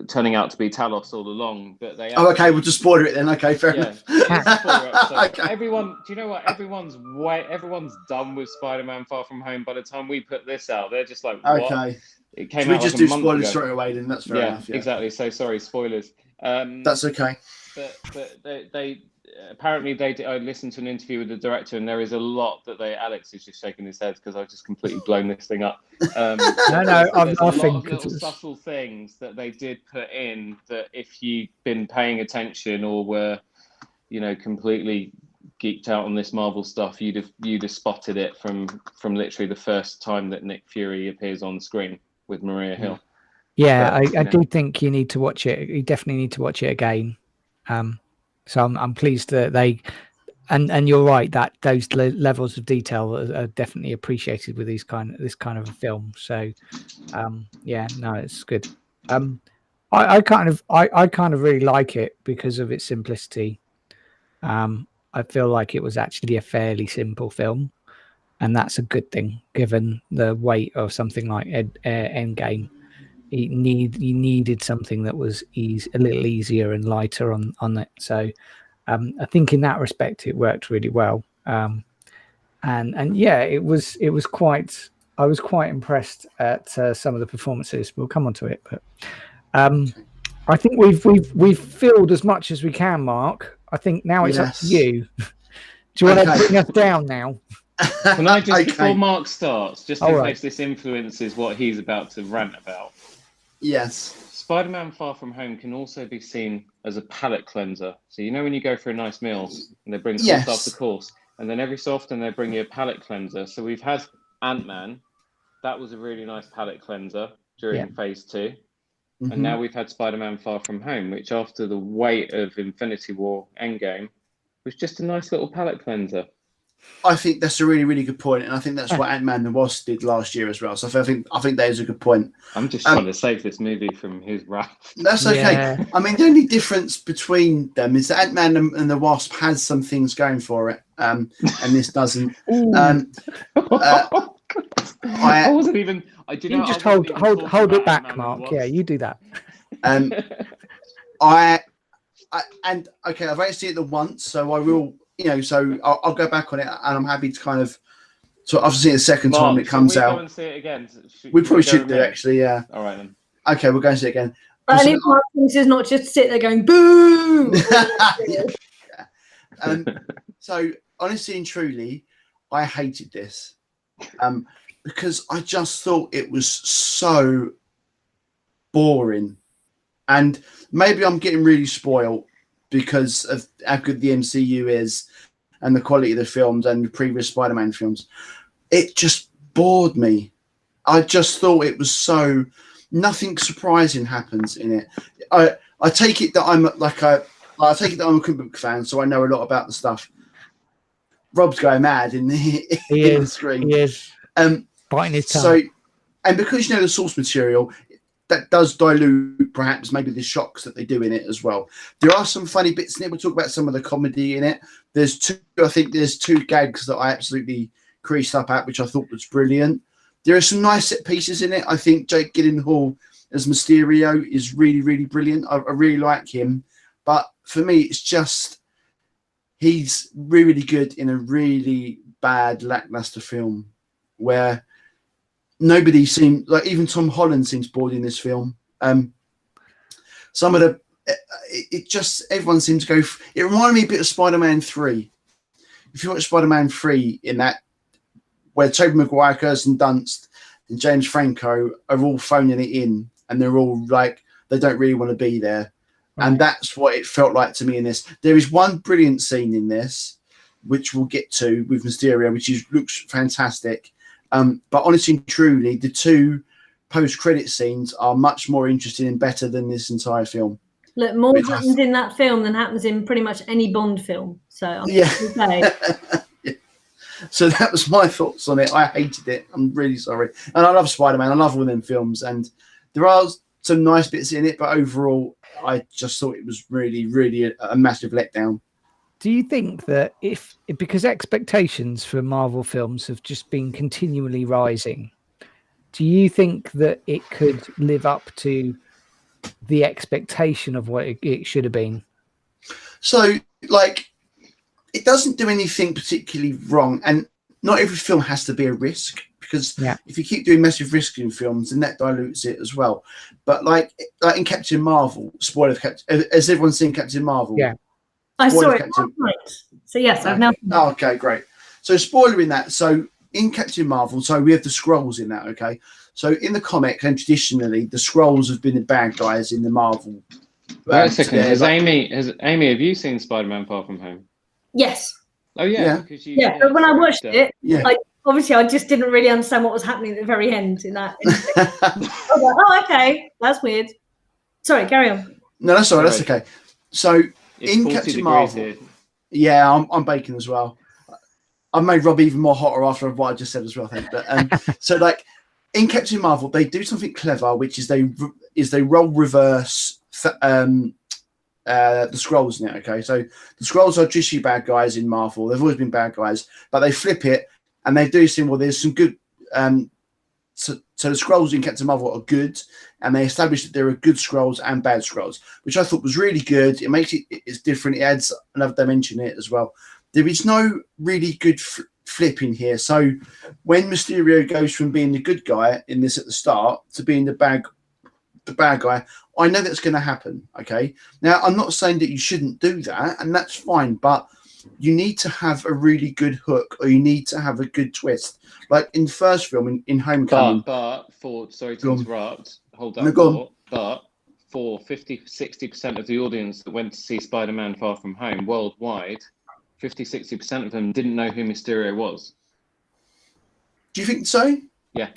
Turning out to be Talos all along, but they. Okay. We'll just spoil it then. Okay, fair enough. Okay. Everyone, do you know what? Everyone's done with Spider-Man Far From Home by the time we put this out. They're just like, what? Okay. It came Should we out just like a do month spoilers ago. straight away? Then that's fair enough. Yeah, exactly. So sorry, spoilers. That's okay. But they apparently I listened to an interview with the director, and there is a lot that Alex is just shaking his head because I've just completely blown this thing up. No, I'm laughing. A lot of little subtle things that they did put in that if you've been paying attention or were, completely geeked out on this Marvel stuff, you'd have spotted it from literally the first time that Nick Fury appears on screen with Maria Hill. Yeah, I do think you need to watch it. You definitely need to watch it again. So I'm pleased that they, and you're right that those levels of detail are definitely appreciated with this kind of a film. So, it's good. I kind of really like it because of its simplicity. I feel like it was actually a fairly simple film, and that's a good thing given the weight of something like Endgame. You needed something that was a little easier and lighter on it. So I think in that respect it worked really well. And yeah, it was quite. I was quite impressed at some of the performances. We'll come on to it, but I think we've filled as much as we can, Mark. I think now it's up to Yes. you. Do you want Okay. to bring us down now? Can I just, Okay. before Mark starts, just in All right. case this influences what he's about to rant about, Yes. Spider-Man Far From Home can also be seen as a palate cleanser. So you know when you go for a nice meal and they bring course Yes. after course, and then every so often they bring you a palate cleanser. So we've had Ant-Man. That was a really nice palate cleanser during phase 2. Mhm. And now we've had Spider-Man Far From Home, which after the weight of Infinity War Endgame was just a nice little palate cleanser. I think that's a really, really good point, and I think that's what Ant-Man and the Wasp did last year as well. So I think that is a good point. I'm just trying to save this movie from his wrath. That's okay. Yeah. I mean, the only difference between them is that Ant-Man and the Wasp has some things going for it, and this doesn't. I wasn't even. You just hold it back, Mark. Yeah, you do that. And okay, I've only seen it the once, so I will. So I'll go back on it, and I'm happy to kind of. So I've seen it the second time it comes out. Go and see it again. We probably should do, actually. Yeah. All right then. Okay, we'll go and see it again. And if Mark thinks is not just sit there going boo. So honestly and truly, I hated this because I just thought it was so boring, and maybe I'm getting really spoiled because of how good the MCU is and the quality of the films and the previous Spider-Man films. It just bored me. I just thought it was so nothing surprising happens in it. I take it that I'm a comic book fan, so I know a lot about the stuff. Rob's going mad in the screen. He is biting his tongue. So, and because the source material, that does dilute perhaps maybe the shocks that they do in it as well. There are some funny bits in it. We'll talk about some of the comedy in it. There's two gags that I absolutely creased up at, which I thought was brilliant. There are some nice set pieces in it. I think Jake Gyllenhaal as Mysterio is really, really brilliant. I really like him. But for me, it's just he's really good in a really bad, lackluster film where nobody seemed like even Tom Holland seems bored in this film. Some of the everyone seems to go. It reminded me a bit of Spider-Man 3. If you watch Spider-Man 3 in that, where Tobey Maguire, Kirsten Dunst, and James Franco are all phoning it in, and they're all like they don't really want to be there. And that's what it felt like to me in this. There is one brilliant scene in this, which we'll get to with Mysterio, which looks fantastic. But honestly and truly, the two post-credit scenes are much more interesting and better than this entire film. Look, more happens in that film than happens in pretty much any Bond film. So I'm yeah. say. So that was my thoughts on it. I hated it. I'm really sorry. And I love Spider-Man. I love all them films. And there are some nice bits in it, but overall, I just thought it was really, really a massive letdown. Do you think that because expectations for Marvel films have just been continually rising, do you think that it could live up to the expectation of what it should have been? So, it doesn't do anything particularly wrong, and not every film has to be a risk, because if you keep doing massive risk in films, then that dilutes it as well. But like in Captain Marvel, spoiler, has everyone seen Captain Marvel? Yeah. I saw it last night. So yes, I've now. Oh, okay, great. So spoiler in that. So in Captain Marvel, so we have the Skrulls in that. Okay. So in the comic, and traditionally, the Skrulls have been the bad guys in the Marvel. Wait a second. Amy, have you seen Spider-Man Far From Home? Yes. Oh yeah. But when I watched it, obviously I just didn't really understand what was happening at the very end in that. I was like, oh, okay, that's weird. Sorry, carry on. No, that's all right. That's okay. So in Captain Marvel, I'm baking as well. I've made Rob even more hotter after what I just said as well, I think. But so in Captain Marvel, they do something clever, which is they role reverse the Skrulls in it. Okay, so the Skrulls are traditionally bad guys in Marvel. They've always been bad guys, but they flip it and they do say, well, there's some good. So the Skrulls in Captain Marvel are good, and they establish that there are good Skrulls and bad Skrulls, which I thought was really good. It makes it's different. It adds another dimension in it as well. There is no really good flip in here. So when Mysterio goes from being the good guy in this at the start to being the bad guy, I know that's going to happen. Okay. Now, I'm not saying that you shouldn't do that, and that's fine, but you need to have a really good hook, or you need to have a good twist. Like in the first film, in Homecoming. Sorry to interrupt. Hold that No, go on. thought. But for 50-60% of the audience that went to see Spider-Man Far From Home worldwide, 50-60% of them didn't know who Mysterio was. Do you think so? Yeah.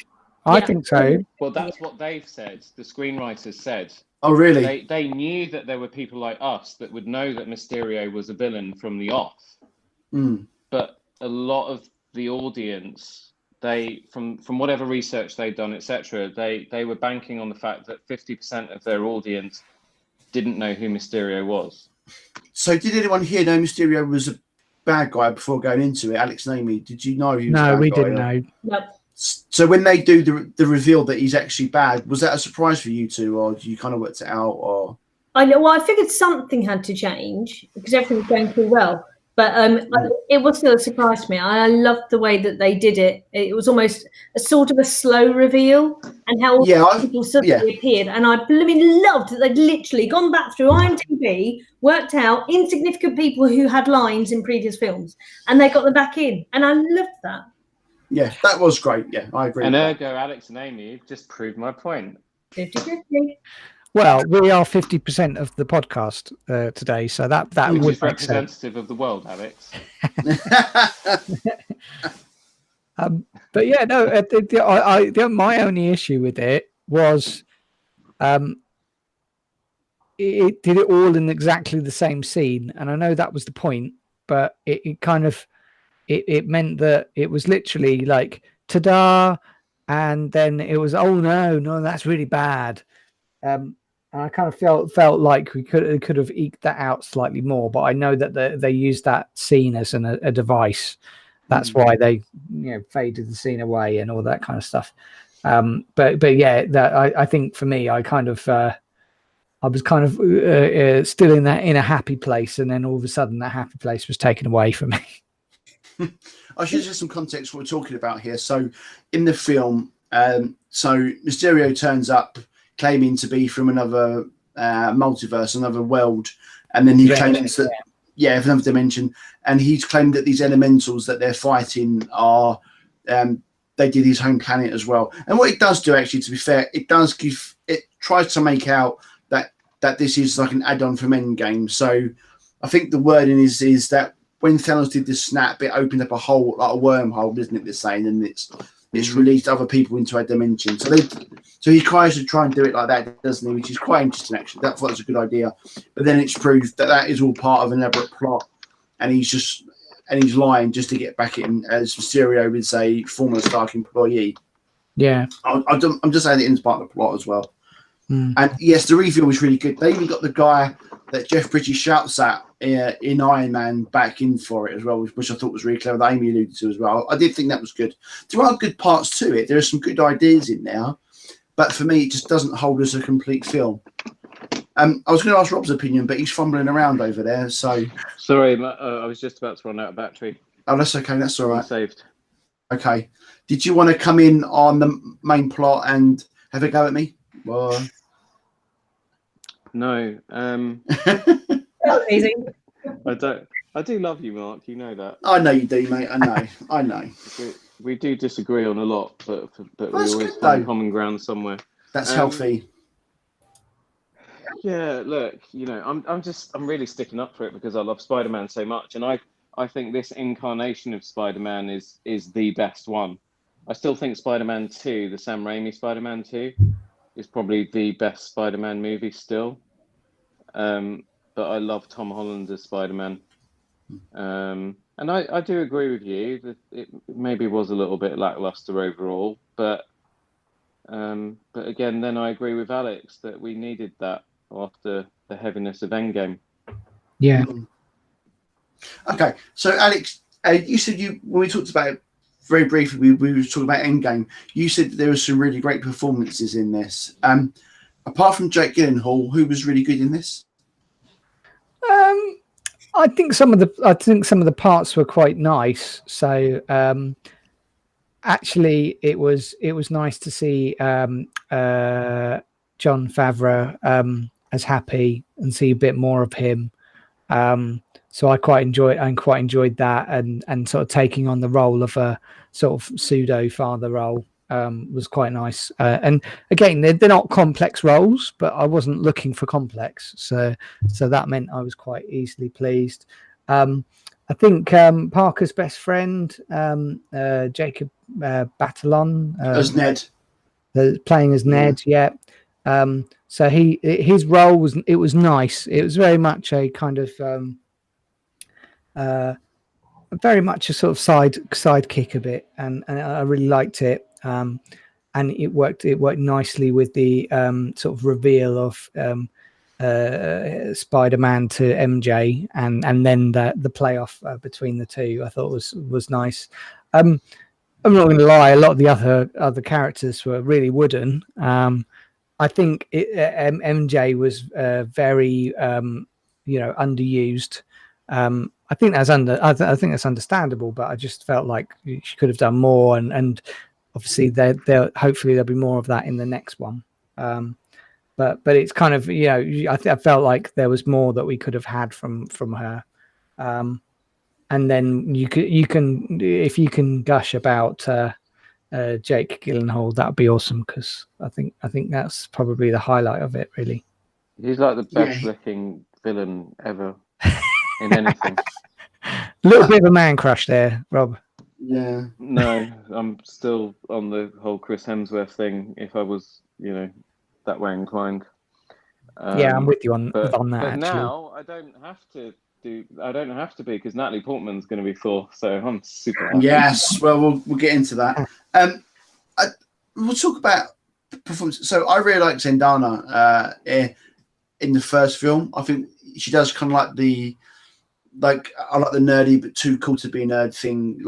I think so. Well, that's what they've said. The screenwriters said. Oh, really? They knew that there were people like us that would know that Mysterio was a villain from the off. Mm. But a lot of the audience, from whatever research they'd done, etc., they were banking on the fact that 50% of their audience didn't know who Mysterio was. So did anyone here know Mysterio was a bad guy before going into it? Alex and Amy, did you know he was a bad No, we guy, didn't or- know. Nope. So when they do the reveal that he's actually bad, was that a surprise for you two, or you kind of worked it out? Or I know. Well, I figured something had to change because everything was going too well. But it was still a surprise to me. I loved the way that they did it. It was almost a sort of a slow reveal, and how all people suddenly appeared. And I blooming loved that they'd literally gone back through IMDb, worked out insignificant people who had lines in previous films, and they got them back in. And I loved that. Yeah, that was great. Yeah, I agree. And with ergo, Alex and Amy just proved my point. 50-50. Well, we are 50% of the podcast today, so that Which would is make sense. representative of the world, Alex. But yeah, no, my only issue with it was it did it all in exactly the same scene, and I know that was the point, but it kind of it meant that it was literally like ta-da, and then it was oh no, that's really bad. And I kind of felt like we could have eked that out slightly more, but I know that they used that scene as a device. That's why they faded the scene away and all that kind of stuff. But yeah, that I think for me, I was kind of still in a happy place, and then all of a sudden that happy place was taken away from me. I should just some context what we're talking about here. So in the film, so Mysterio turns up claiming to be from another multiverse, another world, and then he claims that from another dimension, and he's claimed that these elementals that they're fighting are they did his home planet as well. And what it does do, actually, to be fair, it tries to make out that this is like an add-on from Endgame. So I think the wording is that when Thanos did this snap, it opened up a hole, like a wormhole, isn't it? They're saying, and it's released other people into a dimension. So he tries to try and do it like that, doesn't he? Which is quite interesting, actually. That's a good idea. But then it's proved that is all part of an elaborate plot, and he's lying just to get back in as Mysterio is a former Stark employee. Yeah, I'm just saying it is part of the plot as well. And yes, the reveal was really good. They even got the guy that Jeff Bridges shouts at in Iron Man back in for it as well, which I thought was really clever, that Amy alluded to as well. I did think that was good. There are good parts to it. There are some good ideas in there, but for me, it just doesn't hold as a complete film. I was going to ask Rob's opinion, but he's fumbling around over there. So sorry, I was just about to run out of battery. Oh, that's okay. That's all right. Saved. Okay. Did you want to come in on the main plot and have a go at me? Well, no. That was easy. I do love you, Mark. You know that. I know you do, mate. I know. We do disagree on a lot, but we That's always good, find though. common ground somewhere. That's healthy. Yeah, look, I'm really sticking up for it because I love Spider-Man so much, and I think this incarnation of Spider-Man is the best one. I still think Spider-Man 2, the Sam Raimi Spider-Man 2, is probably the best Spider-Man movie still. But I love Tom Holland as Spider-Man. And I do agree with you that it maybe was a little bit lackluster overall, but again, then I agree with Alex that we needed that after the heaviness of Endgame. Yeah. Okay, so Alex, you said when we talked about it very briefly, we were talking about Endgame. You said that there were some really great performances in this. Apart from Jake Gyllenhaal, who was really good in this? I think some of the parts were quite nice. So actually, it was nice to see Jon Favreau as Happy and see a bit more of him. So I quite enjoyed that, and sort of taking on the role of a sort of pseudo father role was quite nice. And again, they're not complex roles, but I wasn't looking for complex, so that meant I was quite easily pleased. I think Parker's best friend, Jacob Batalon, As Ned. playing as Ned, yeah. So his role was nice. It was very much a kind of very much a sort of sidekick a bit, and I really liked it. And it worked nicely with the sort of reveal of Spider-Man to MJ, and then the playoff between the two. I thought was nice. I'm not going to lie, a lot of the other characters were really wooden. I think MJ was very underused. I think that's understandable, but I just felt like she could have done more, and obviously hopefully there'll be more of that in the next one. But it's kind of, I felt like there was more that we could have had from her. And then you can if you can gush about Jake Gyllenhaal, that would be awesome, because I think that's probably the highlight of it, really. He's like the best looking villain ever in anything. A little bit of a man crush there, Rob. Yeah. No, I'm still on the whole Chris Hemsworth thing. If I was, that way inclined. Yeah, I'm with you on that. But actually, now I don't have to be, because Natalie Portman's going to be Thor, so I'm super happy. Yes, well, we'll get into that. We'll talk about performance. So I really like Zendaya in the first film. I think she does kind of I like the nerdy but too cool to be a nerd thing,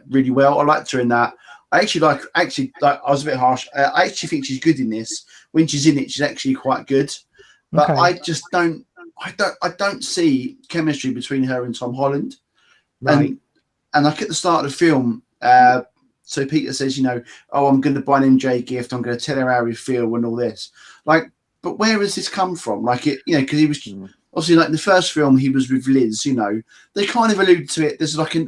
really well. I liked her in that. I was a bit harsh. I actually think she's good in this. When she's in it, she's actually quite good. But Okay. I just don't see chemistry between her and Tom Holland. Right. And like at the start of the film, so Peter says, I'm going to buy an MJ gift. I'm going to tell her how we feel and all this. But where has this come from? Because he was obviously, like in the first film, he was with Liz. They kind of allude to it. There's like a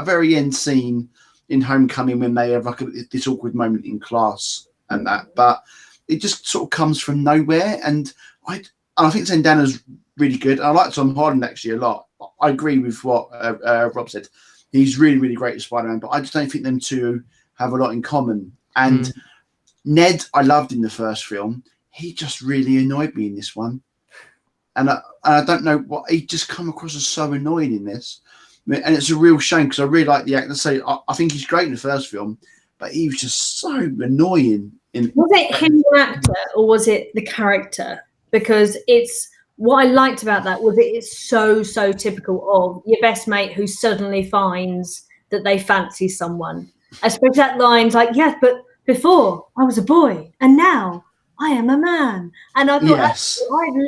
very end scene in Homecoming when they have this awkward moment in class and that, but it just sort of comes from nowhere. And I think Zendaya's really good. I like Tom Holland actually a lot. I agree with what Rob said. He's really, really great at Spider-Man, but I just don't think them two have a lot in common. And Ned, I loved in the first film. He just really annoyed me in this one. And I don't know what, he just come across as so annoying in this. And it's a real shame, because I really like the actor. So I think he's great in the first film, but he was just so annoying. Was it him, the actor, or was it the character? Because what I liked about that was it's so typical of your best mate who suddenly finds that they fancy someone. Especially that line's like, yes, but before I was a boy and now I am a man. And I thought, yes.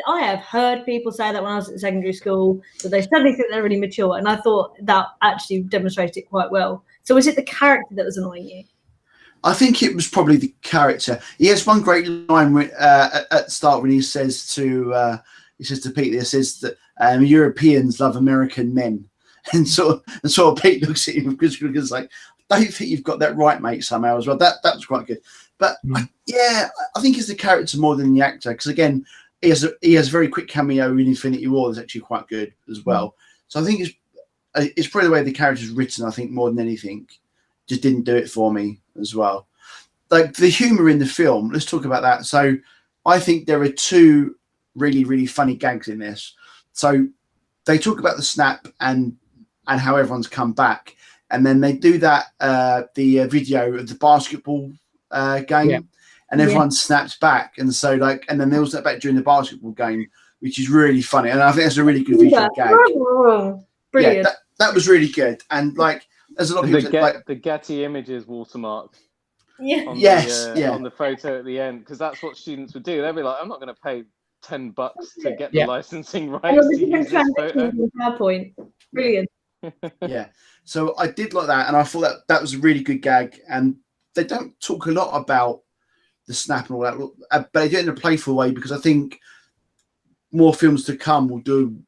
I have heard people say that when I was at secondary school, that they suddenly think they're really mature. And I thought that actually demonstrated it quite well. So was it the character that was annoying you? I think it was probably the character. He has one great line at the start when he says to Peter, he says that Europeans love American men. And sort of Pete looks at him because like, I don't think you've got that right, mate, somehow as well. That was quite good. But I think it's the character more than the actor, because again, he has a very quick cameo in Infinity War that's actually quite good as well. So I think it's probably the way the character's written. I think more than anything, just didn't do it for me as well. Like the humor in the film, let's talk about that. So I think there are two really, really funny gags in this. So they talk about the snap and how everyone's come back, and then they do that the video of the basketball game, and everyone snaps back, and so and then they all snap back during the basketball game, which is really funny, and I think that's a really good visual gag. Brilliant. Yeah, that was really good, and there's a lot of people the Getty Images watermark. Yeah. On the photo at the end, because that's what students would do. They'd be like, I'm not going to pay $10 to get the licensing rights to use this photo. PowerPoint. Brilliant. Yeah, so I did like that, and I thought that was a really good gag. And they don't talk a lot about the snap and all that. But they do it in a playful way because I think more films to come will do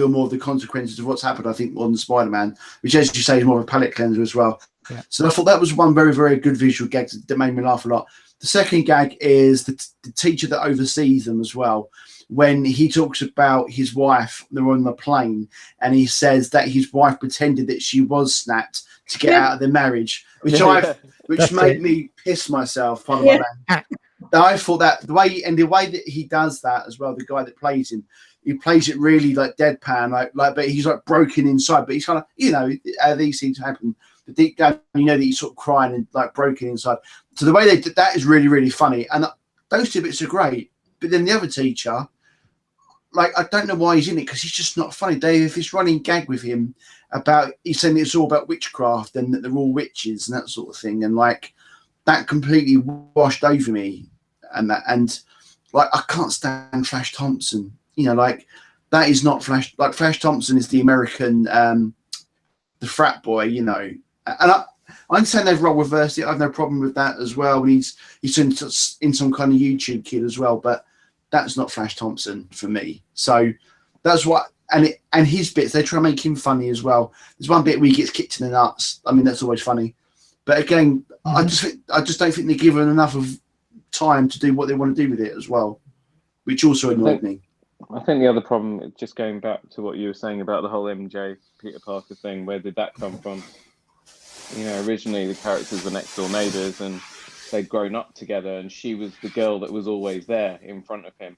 more of the consequences of what's happened. I think more than Spider-Man, which, as you say, is more of a palate cleanser as well. Yeah. So I thought that was one very, very good visual gag that made me laugh a lot. The second gag is the teacher that oversees them as well. When he talks about his wife, they're on the plane, and he says that his wife pretended that she was snapped to get out of the marriage, which made me piss myself. I thought that the way that he does that as well, the guy that plays him, he plays it really like deadpan, like, but he's like broken inside. But he's kind of, these things happen. But deep down, that he's sort of crying and like broken inside. So the way they did that is really, really funny, and those two bits are great. But then the other teacher, like, I don't know why he's in it because he's just not funny. Dave, this running gag with him about he's saying it's all about witchcraft and that they're all witches and that sort of thing, and like that completely washed over me. And like I can't stand Flash Thompson. Like that is not Flash. Like Flash Thompson is the American, the frat boy. And I understand they've role reversed it. I have no problem with that as well. And he's in some kind of YouTube kid as well, but that's not Flash Thompson for me. So that's what. And his bits, they try to make him funny as well. There's one bit where he gets kicked in the nuts. I mean, that's always funny. But again, I just don't think they're given enough of time to do what they want to do with it as well, which also annoyed me. I think the other problem, just going back to what you were saying about the whole MJ Peter Parker thing, where did that come from? Originally the characters were next door neighbours and they'd grown up together, and she was the girl that was always there in front of him,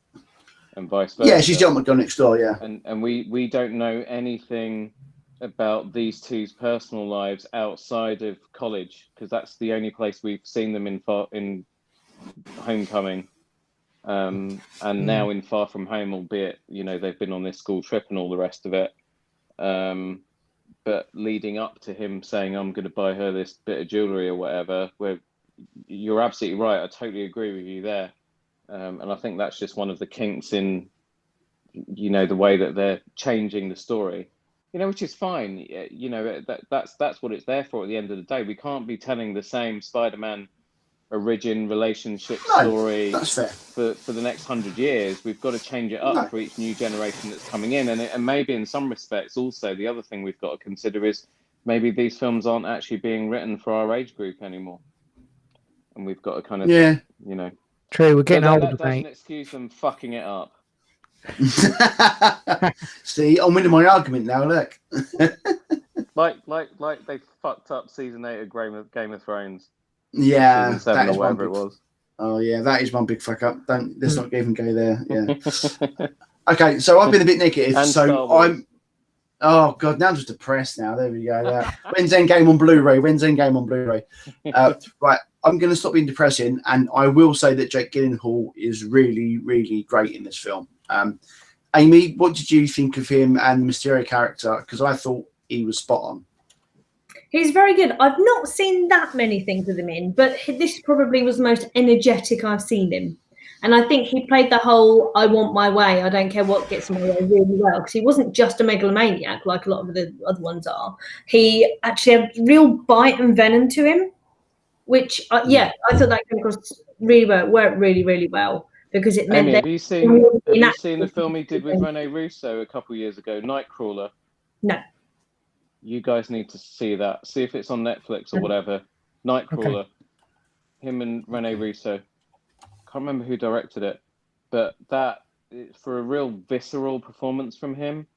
and vice versa. Yeah, she's John McDonald next door. Yeah, and we don't know anything about these two's personal lives outside of college, because that's the only place we've seen them in Homecoming, and now in Far From Home, albeit they've been on this school trip and all the rest of it, but leading up to him saying I'm going to buy her this bit of jewelry or whatever, where you're absolutely right, I totally agree with you there, and I think that's just one of the kinks in the way that they're changing the story, which is fine. That's what it's there for. At the end of the day, we can't be telling the same Spider-Man origin relationship story for the next 100 years. We've got to change it up for each new generation that's coming in, and maybe in some respects also the other thing we've got to consider is maybe these films aren't actually being written for our age group anymore, and we've got to kind of true, we're getting older, that doesn't excuse them fucking it up. See, I'm winning my argument now, look. like they fucked up season 8 of Game of Thrones. Yeah, season 7 or whatever it was. Oh yeah, that is one big fuck up. Let's not even go there. Yeah. Okay, so I've been a bit negative. And so I'm. Oh god, now I'm just depressed. Now there we go. When's Endgame on Blu-ray? Right, I'm going to stop being depressing, and I will say that Jake Gyllenhaal is really, really great in this film. Amy, what did you think of him and the Mysterio character? Because I thought he was spot on. He's very good. I've not seen that many things with him in, but this probably was the most energetic I've seen him. And I think he played the whole I want my way, I don't care what gets in my way really well, because he wasn't just a megalomaniac like a lot of the other ones are. He actually had real bite and venom to him, which, I thought that came across really well. It worked really, really well, because it meant Amy, that... have you seen the film he did with Rene Russo a couple of years ago, Nightcrawler? No. You guys need to see that. See if it's on Netflix or whatever. Nightcrawler. Okay. Him and Rene Russo. Can't remember who directed it, but that, for a real visceral performance from him,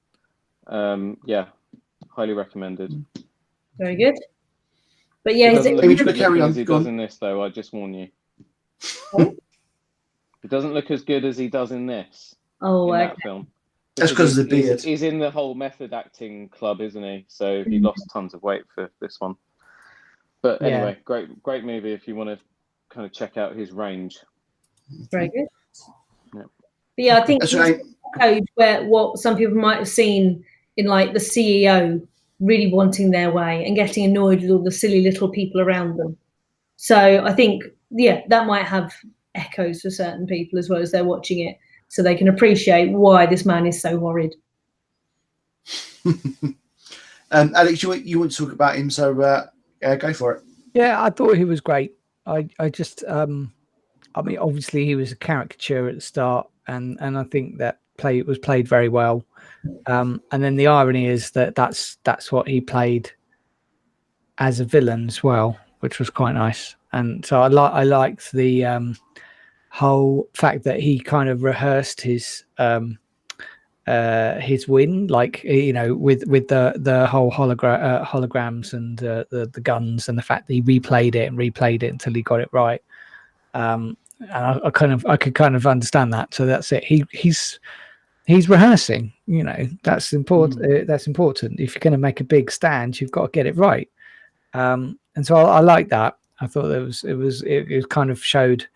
highly recommended. Very good. But yeah, he does in this, though. I just warn you. He doesn't look as good as he does in this. Oh, in that film. That's because of the beard. He's in the whole method acting club, isn't he? So he lost tons of weight for this one. But anyway, great movie if you want to kind of check out his range. Very good. Yeah. But yeah, I think that's right. Code where what some people might have seen in like the CEO really wanting their way and getting annoyed with all the silly little people around them. So I think, that might have echoes for certain people as well as they're watching it, so they can appreciate why this man is so horrid. Alex, you want to talk about him, so go for it. Yeah, I thought he was great. I just I mean, obviously he was a caricature at the start, and I think that was played very well. And then the irony is that that's what he played as a villain as well, which was quite nice. And so I liked the whole fact that he kind of rehearsed his win, like, you know, with the whole holograms and the guns, and the fact that he replayed it until he got it right. And I could kind of understand that. So that's it. He's rehearsing. You know, that's important. That's important. If you're going to make a big stand, you've got to get it right. And so I like that. I thought it kind of showed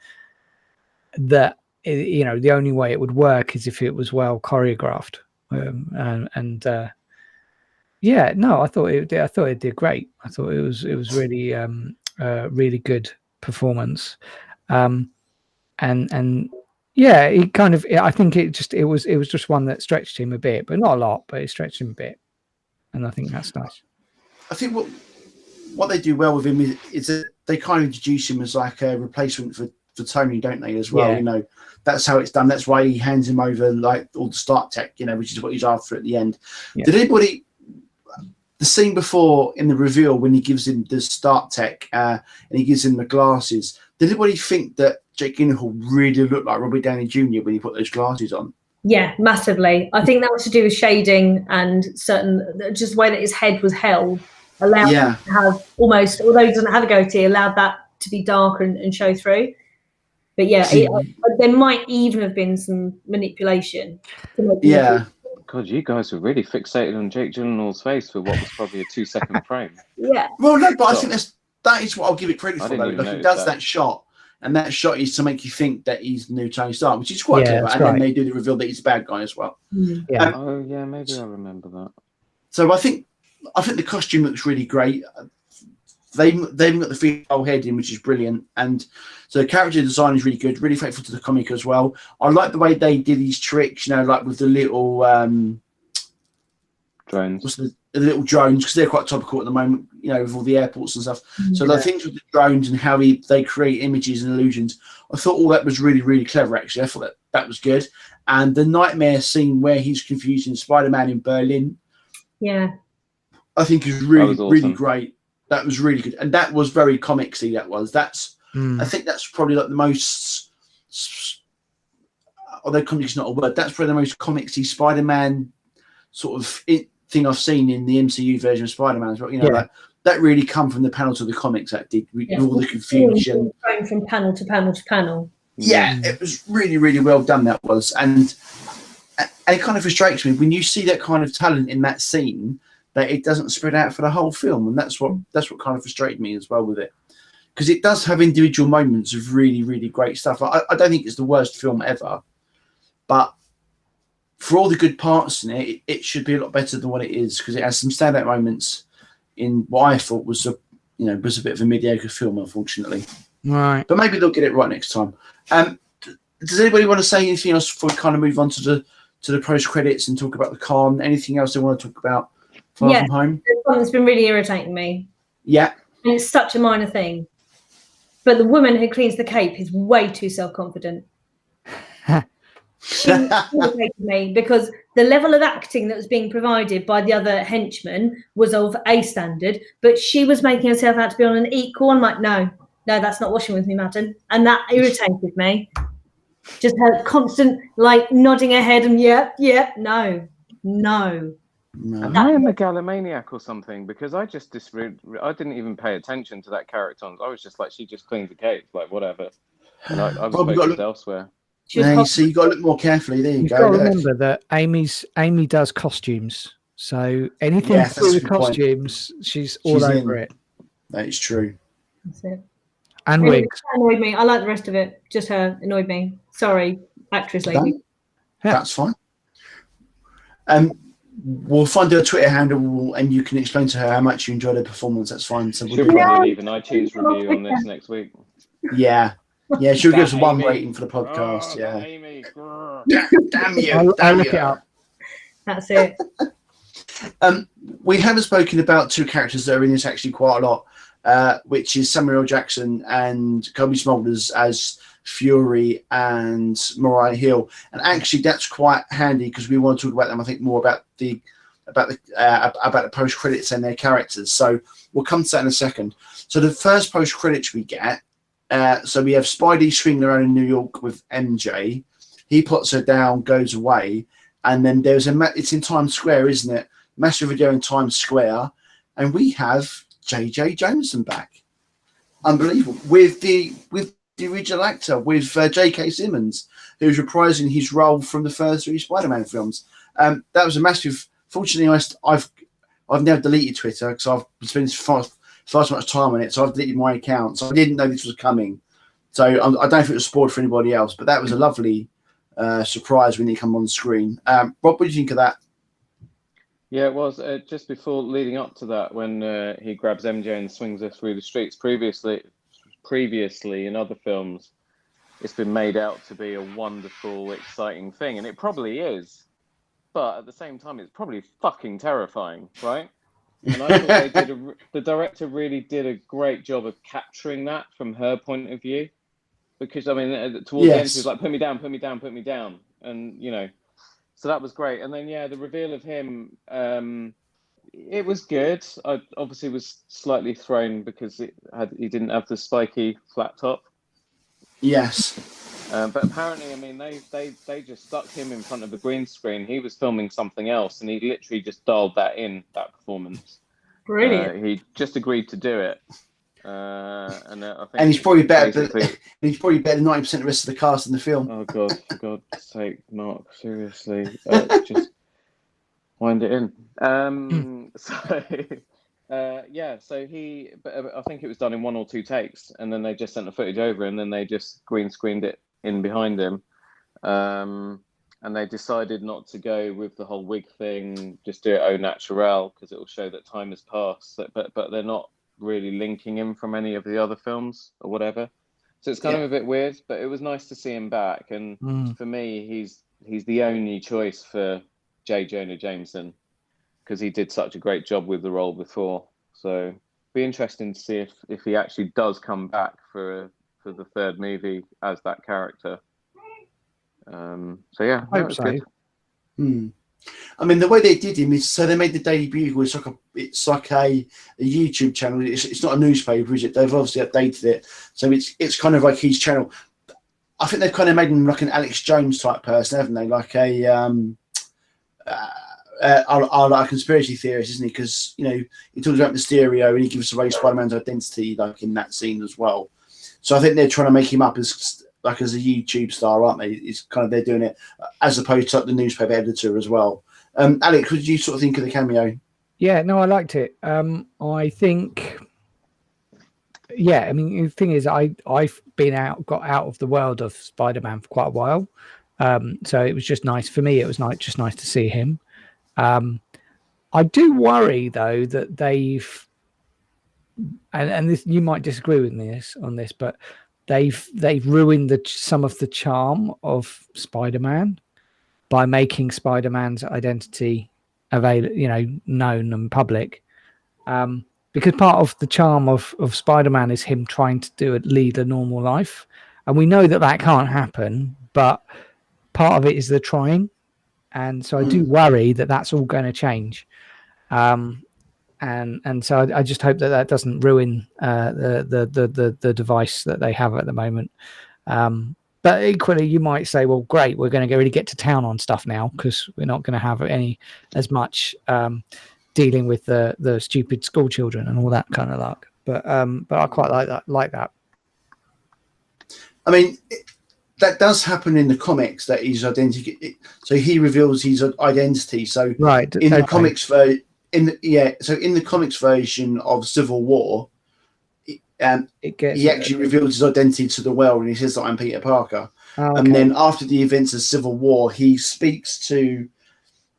that, you know, the only way it would work is if it was well choreographed. Yeah, no, I thought it did great. I thought it was really really good performance. And yeah, it kind of, I think it was just one that stretched him a bit, but not a lot, but it stretched him a bit, and I think that's nice. I think what they do well with him is that they kind of introduce him as like a replacement for Tony, don't they, as well? Yeah. You know, that's how it's done. That's why he hands him over like all the start tech, you know, which is what he's after at the end. Yeah. Did anybody, the scene before in the reveal when he gives him the start tech and he gives him the glasses, did anybody think that Jake Gyllenhaal really looked like Robert Downey Jr. when he put those glasses on? Yeah, massively. I think that was to do with shading and just the way that his head was held allowed him to have almost, although he doesn't have a goatee, allowed that to be darker and show through. But yeah, there might even have been some manipulation. God, you guys were really fixated on Jake Gyllenhaal's face for what was probably a 2-second frame. Yeah. Well, no, but I think that is what I'll give it credit for, though. Like, he does that shot, and that shot is to make you think that he's the new Tony Stark, which is quite clever. And then they do the reveal that he's a bad guy as well. Yeah. Maybe I remember that. So I think the costume looks really great. They've got the female head in, which is brilliant, and so the character design is really good, really faithful to the comic as well. I like the way they did these tricks, you know, like with the little drones. The little drones, because they're quite topical at the moment, you know, with all the airports and stuff. So the things with the drones and how they create images and illusions, I thought all that was really, really clever. Actually, I thought that was good. And the nightmare scene where he's confusing Spider-Man in Berlin, I think is really, awesome. really great. That was really good, and that was very comicsy. I think that's probably like the most, although comic's not a word, that's probably the most comicsy Spider-Man sort of thing I've seen in the MCU version of Spider-Man. You know, like that really come from the panel to the comics. That did with all the confusion, going from panel to panel to panel. Yeah, it was really, really well done. That was, and it kind of frustrates me when you see that kind of talent in that scene, that it doesn't spread out for the whole film, and that's what kind of frustrated me as well with it, because it does have individual moments of really, really great stuff. Like, I don't think it's the worst film ever, but for all the good parts in it, it should be a lot better than what it is, because it has some standout moments in what I thought was a bit of a mediocre film, unfortunately. Right, but maybe they'll get it right next time. Does anybody want to say anything else before we kind of move on to the post credits and talk about the con? Anything else they want to talk about? Far From Home? There's one that's been really irritating me. Yeah. And it's such a minor thing. But the woman who cleans the cape is way too self-confident. She irritated me because the level of acting that was being provided by the other henchmen was of a standard, but she was making herself out to be on an equal. I'm like, no, that's not washing with me, madam. And that irritated me. Just her constant, like, nodding her head and no. Am I a megalomaniac or something? Because I just I didn't even pay attention to that character. I was just like, she just cleans the cape, like whatever. And I was focused elsewhere. You see, you got to look more carefully. There you go. Got to remember that Amy does costumes, so anything to do with costumes, she's all over it. That is true. That's it. And wigs. That annoyed me. I like the rest of it. Just her annoyed me. Sorry, actress lady. That's fine. We'll find her Twitter handle, and you can explain to her how much you enjoyed her performance. That's fine. So she'll probably leave an iTunes review on this next week. Yeah, she'll give us one rating for the podcast. Amy. Damn you! I'll look it up. That's it. We haven't spoken about two characters that are in this actually quite a lot, which is Samuel L. Jackson and Kobe Smulders as Fury and Mariah Hill. And actually, that's quite handy because we want to talk about them. I think more about the post credits and their characters. So we'll come to that in a second. So the first post credits we get. So we have Spidey swinging around in New York with MJ. He puts her down, goes away, and then there's it's in Times Square, isn't it? Massive video in Times Square, and we have J.J. Jameson back. Unbelievable. With the original actor, with J.K. Simmons, who's reprising his role from the first 3 Spider-Man films. That was a massive. Fortunately, I've now deleted Twitter because I've been spending far too much time on it, so I've deleted my account. So I didn't know this was coming. So I don't know if it was spoiled for anybody else, but that was a lovely surprise when he came on the screen. Rob, what do you think of that? Yeah, it was just before leading up to that when he grabs MJ and swings her through the streets. Previously in other films, it's been made out to be a wonderful, exciting thing, and it probably is. But at the same time, it's probably fucking terrifying, right? And I thought the director really did a great job of capturing that from her point of view. Because, I mean, towards the end, she was like, put me down, put me down, put me down. And, you know, so that was great. And then, yeah, the reveal of him, it was good. I obviously was slightly thrown because he didn't have the spiky flat top. Yes. But apparently, I mean, they just stuck him in front of a green screen. He was filming something else, and he literally just dialed that performance. Brilliant. He just agreed to do it. I think he's probably better. He's probably better than 90% of the rest of the cast in the film. Oh God, for God's sake, Mark! Seriously, just wind it in. So he, but I think it was done in 1 or 2 takes, and then they just sent the footage over, and then they just green screened it in behind him. And they decided not to go with the whole wig thing, just do it au naturel because it will show that time has passed. But they're not really linking him from any of the other films or whatever. So it's kind of a bit weird, but it was nice to see him back. And for me, he's the only choice for J. Jonah Jameson because he did such a great job with the role before. So be interesting to see if he actually does come back for the 3rd movie as that character. So yeah, I hope so. Good. I mean, the way they did him is so they made the Daily Bugle. It's like a YouTube channel. It's not a newspaper, is it? They've obviously updated it, so it's kind of like his channel. I think they've kind of made him like an Alex Jones type person, haven't they? Like a conspiracy theorist, isn't he? Because he talks about Mysterio and he gives away Spider-Man's identity, like in that scene as well. So I think they're trying to make him up as a YouTube star, aren't they? It's kind of they're doing it as opposed to the newspaper editor as well. Alex, what did you sort of think of the cameo? Yeah, no, I liked it. I think, I mean, the thing is, I've got out of the world of Spider-Man for quite a while, so it was just nice for me. It was just nice to see him. I do worry though that they've, and this, you might disagree with me on this, but they've ruined some of the charm of Spider-Man by making Spider-Man's identity available, known and public. Because part of the charm of Spider-Man is him trying to lead a normal life, and we know that can't happen. But part of it is the trying, and so I do worry that that's all going to change. And so I just hope that doesn't ruin the device that they have at the moment. But equally, you might say, well, great, we're going to really get to town on stuff now because we're not going to have as much dealing with the stupid school children and all that kind of luck. But I quite like that. I mean, that does happen in the comics. That his identity, so he reveals his identity. So right in the comics in the comics version of Civil War, he actually reveals his identity to the world, and he says that I'm Peter Parker. And then after the events of Civil War, he speaks to,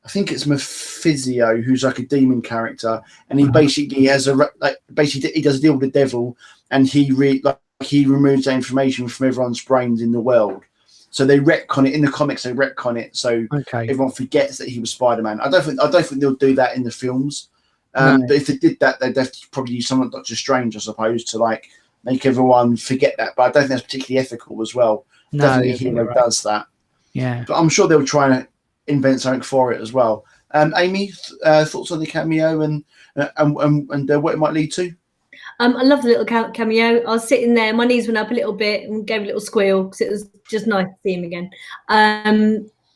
I think it's Mephisio, who's like a demon character, and he basically has he does a deal with the devil, and he removes that information from everyone's brains in the world. So they retcon it in the comics. They retcon it so everyone forgets that he was Spider-Man. I don't think they'll do that in the films. But if they did that, they'd have to probably use someone like Doctor Strange, I suppose, to like make everyone forget that. But I don't think that's particularly ethical as well. No, Definitely a you're hero right. does that. Yeah. But I'm sure they'll try and invent something for it as well. Amy, thoughts on the cameo and what it might lead to? I love the little cameo. I was sitting there, my knees went up a little bit and gave a little squeal because it was just nice to see him again.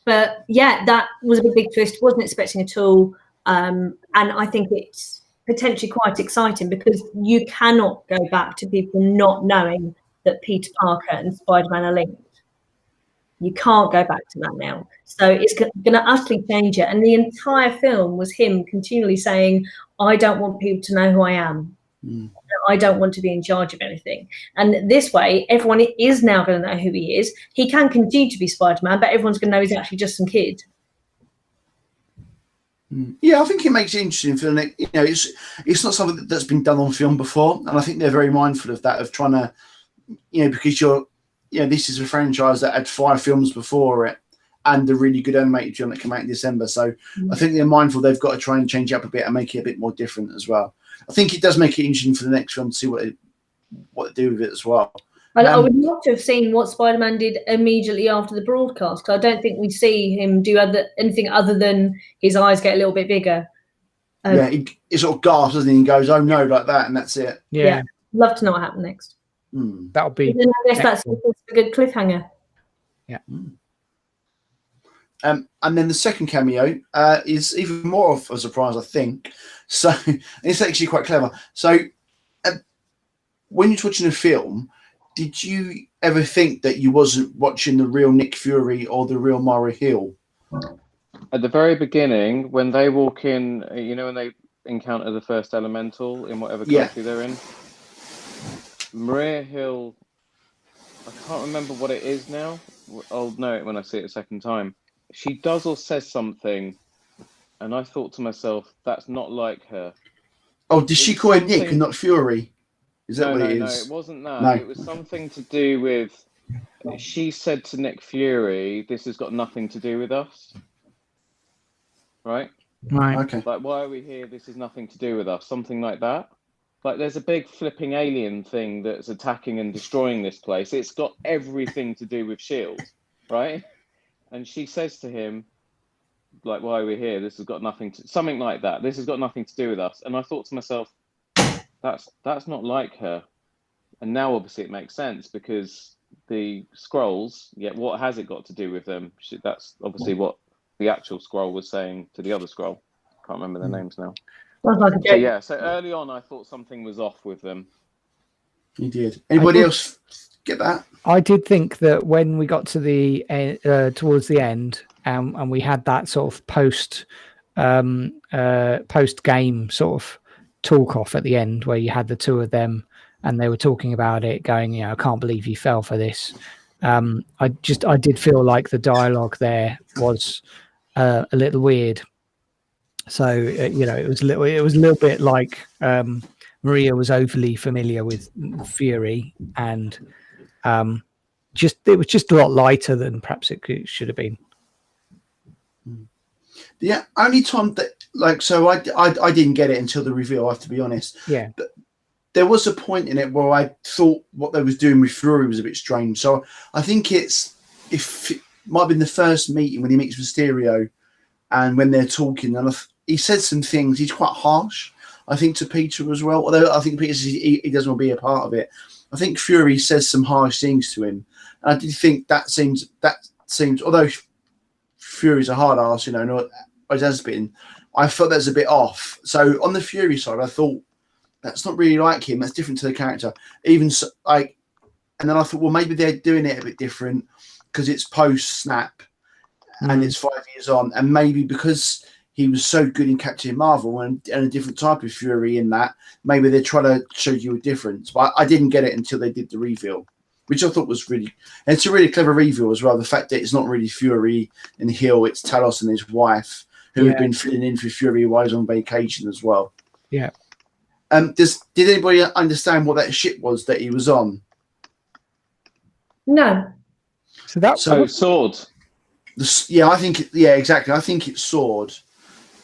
But yeah, that was a big twist. Wasn't expecting at all. And I think it's potentially quite exciting because you cannot go back to people not knowing that Peter Parker and Spider-Man are linked. You can't go back to that now. So it's going to utterly change it. And the entire film was him continually saying, I don't want people to know who I am. I don't want to be in charge of anything. And this way, everyone is now going to know who he is. He can continue to be Spider-Man, but everyone's going to know he's actually just some kid. Yeah, I think it makes it interesting for the next. It's not something that's been done on film before, and I think they're very mindful of that, of trying to, because this is a franchise that had 5 films before it, and a really good animated film that came out in December. So I think they're mindful they've got to try and change it up a bit and make it a bit more different as well. I think it does make it interesting for the next film to see what they do with it as well. I would love to have seen what Spider-Man did immediately after the broadcast, because I don't think we see him do anything other than his eyes get a little bit bigger. He sort of gasps, doesn't he? And goes, "Oh no," like that, and that's it. Yeah. Love to know what happened next. That'll be. I guess that's a good cliffhanger. Yeah. And then the second cameo is even more of a surprise, I think. So it's actually quite clever. So when you're watching a film, did you ever think that you wasn't watching the real Nick Fury or the real Maria Hill? At the very beginning, when they walk in, when they encounter the first elemental in whatever country they're in, Maria Hill, I can't remember what it is now. I'll know it when I see it a second time. She does or says something, and I thought to myself, that's not like her. Oh, did she call him Nick and not Fury? Is that what it is? No, it wasn't that. No. It was something to do with, she said to Nick Fury, this has got nothing to do with us. Right? Right. Okay. Like, why are we here? This is nothing to do with us. Something like that. Like, there's a big flipping alien thing that's attacking and destroying this place. It's got everything to do with S.H.I.E.L.D., right? And she says to him, like, why are we here? This has got nothing to... Something like that. This has got nothing to do with us. And I thought to myself, that's not like her. And now, obviously, it makes sense because the Skrulls, what has it got to do with them? That's obviously what the actual Skrull was saying to the other Skrull. Can't remember their names now. So early on, I thought something was off with them. You did. Anybody else get that? I did think that when we got to the towards the end, and we had that sort of post game sort of talk off at the end, where you had the two of them and they were talking about it, going, I can't believe you fell for this. I did feel like the dialogue there was a little weird. So it was a little bit like Maria was overly familiar with Fury, and it was just a lot lighter than perhaps it should have been. Yeah, only time that I didn't get it until the reveal. I have to be honest. Yeah, but there was a point in it where I thought what they was doing with Fury was a bit strange. So I think it might have been the first meeting when he meets Mysterio, and when they're talking, and he said some things. He's quite harsh, I think, to Peter as well. Although I think Peter says he doesn't want to be a part of it. I think Fury says some harsh things to him, and I did think that seems. Although Fury's a hard ass, not as has been, I thought that's a bit off. So on the Fury side, I thought that's not really like him. That's different to the character. Even so, and then I thought, well, maybe they're doing it a bit different because it's post Snap and it's 5 years on, and maybe because he was so good in Captain Marvel and a different type of Fury in that, maybe they're trying to show you a difference. But I didn't get it until they did the reveal, which I thought was really, and it's a really clever reveal as well. The fact that it's not really Fury and Hill, it's Talos and his wife who have been filling in for Fury while he's on vacation as well. Yeah. Did anybody understand what that ship was that he was on? No. So Sword. I think exactly. I think it's Sword,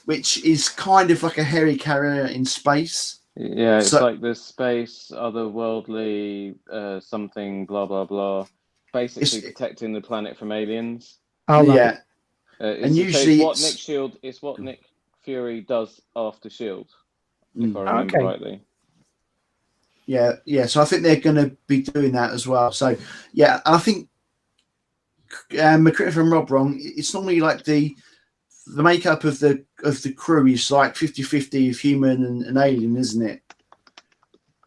which is kind of like a heli carrier in space. Yeah, it's So- like the space, otherworldly, something, blah blah blah. Basically, It's- protecting the planet from aliens. Oh, right. Yeah, It's, And so usually it's what it's- Nick Shield. It's what Nick Fury does after Shield, if Mm. I remember Okay. rightly. yeah. So I think they're going to be doing that as well. So yeah, I think correct me if I'm wrong. It's normally like the makeup of the crew is like 50-50 of human and alien, isn't it?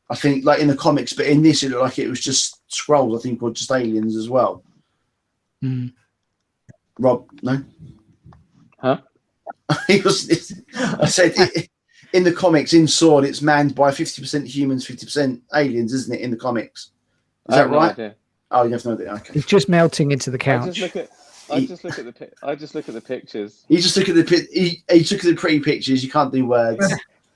I think like in the comics, but in this it looked like it was just Skrulls, I think, or just aliens as well. Mm. Rob, no? Huh? He was. I said in the comics, in Sword, it's manned by 50% humans, 50% aliens, isn't it? In the comics, is I that have no right? idea. Oh, you have no idea. Okay. It's just melting into the I couch. just look at. I just look at the pictures. You just look at he took the pretty pictures. You can't do words.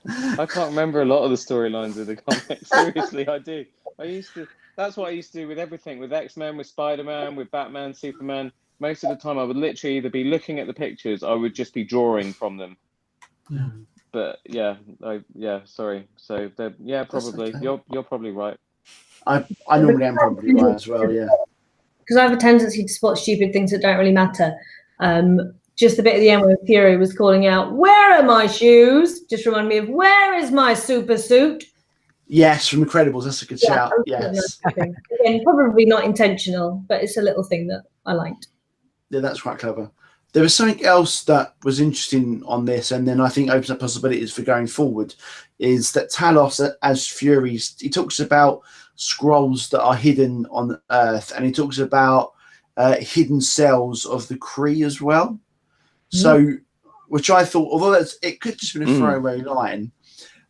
I can't remember a lot of the storylines of the comics. Seriously, I do. I used to. That's what I used to do with everything, with X-Men, with Spider-Man, with Batman, Superman. Most of the time, I would literally either be looking at the pictures, I would just be drawing from them. But yeah, sorry. So yeah, probably okay. you're probably right. I normally am probably right as well. Yeah. Because I have a tendency to spot stupid things that don't really matter. Just the bit at the end where Fury was calling out, "Where are my shoes?" Just remind me of, "Where is my super suit?" Yes, from Incredibles. That's a good Yeah, shout. that was Yes. a nice thing. Again, probably not intentional, but it's a little thing that I liked. Yeah, that's quite clever. There was something else that was interesting on this, and then I think opens up possibilities for going forward, is that Talos as Fury, he talks about scrolls that are hidden on Earth, and he talks about hidden cells of the Kree as well. So, which I thought, although it could just been a throwaway line,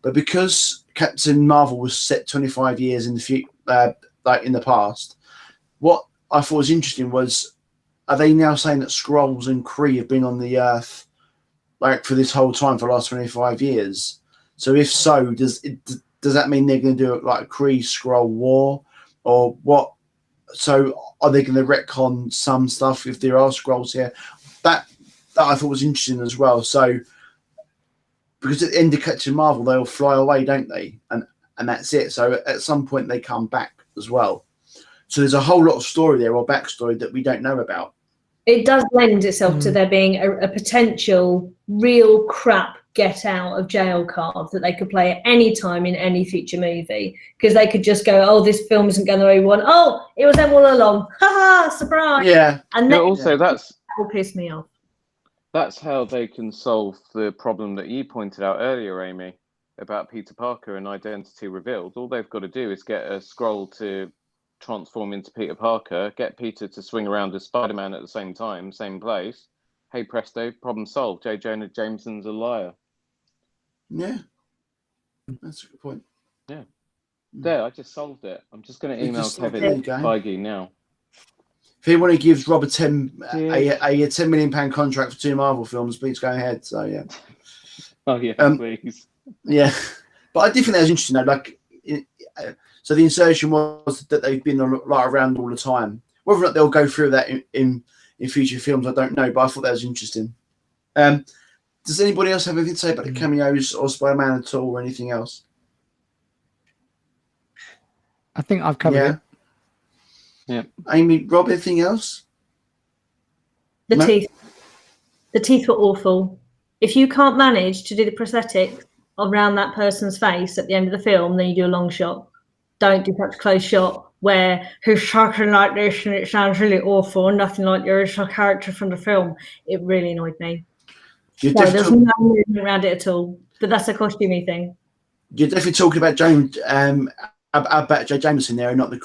but because Captain Marvel was set 25 years in the future, like in the past, what I thought was interesting was, are they now saying that Skrulls and Kree have been on the Earth like for this whole time for the last 25 years? So if so, does that mean they're going to do like a Kree Skrull war, or what? So are they going to retcon some stuff if there are Skrulls here? That I thought was interesting as well. So because at the end of Captain Marvel, they'll fly away, don't they? And that's it. So at some point they come back as well. So there's a whole lot of story there, or backstory, that we don't know about. It does lend itself to there being a potential real crap get out of jail card that they could play at any time in any future movie, because they could just go, "Oh, this film isn't going the way we want. Oh, it was them all along. Ha ha! Surprise!" Yeah. And Yeah, then also, that will piss me off. that's how they can solve the problem that you pointed out earlier, Amy, about Peter Parker and identity revealed. All they've got to do is get a Skrull to transform into Peter Parker, get Peter to swing around as Spider-Man at the same time, same place. Hey presto, problem solved. J. Jonah Jameson's a liar. Yeah. That's a good point. There, I just solved it. I'm just going to email There Kevin you go. Feige now. If anyone gives Rob a 10 million contract for 2 Marvel films, please go ahead. So yeah. Oh yeah, please. Yeah, but I did think that was interesting. Though. Like, so the insertion was that they've been like around all the time. Whether or not they'll go through that in future films, I don't know. But I thought that was interesting. Does anybody else have anything to say about the cameos or Spider-Man at all, or anything else? I think I've covered it. Yeah. Amy, Rob, anything else? The No. teeth. The teeth were awful. If you can't manage to do the prosthetic around that person's face at the end of the film, then you do a long shot. Don't do such a close shot where who's talking like this and it sounds really awful and nothing like your original character from the film. It really annoyed me. You're, No, there's definitely, no movement around it at all. But that's a costumey thing. you're definitely talking about James, about J. Jameson there, and not the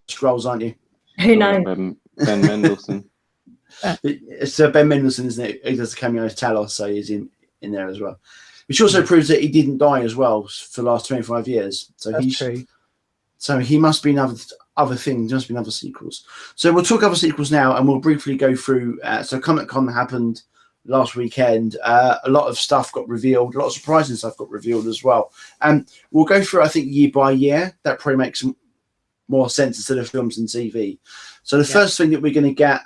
Skrulls, aren't you? Who knows? Ben Mendelsohn. It's Ben Mendelsohn, isn't it? He does the cameo as Talos, so he's in there as well. Which also proves that he didn't die as well for the last 25 years. So That's true. So he must be in other things. There must be in other sequels. So we'll talk other sequels now, and we'll briefly go through. So Comic-Con happened last weekend. A lot of stuff got revealed. A lot of surprising stuff got revealed as well. And we'll go through, I think, year by year. That probably makes more sense instead of films and TV. So the first thing that we're going to get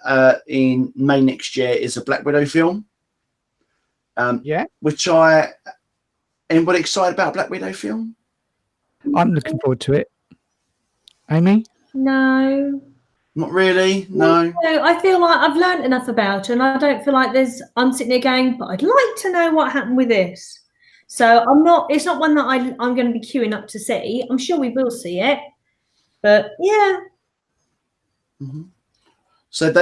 in May next year is a Black Widow film. Which Anybody excited about a Black Widow film? I'm looking forward to it. Amy? No. Not really. No. No, I feel like I've learned enough about her, and I don't feel like I'm sitting there going, but I'd like to know what happened with this. So it's not one that I'm going to be queuing up to see. I'm sure we will see it, but yeah. Mm-hmm. So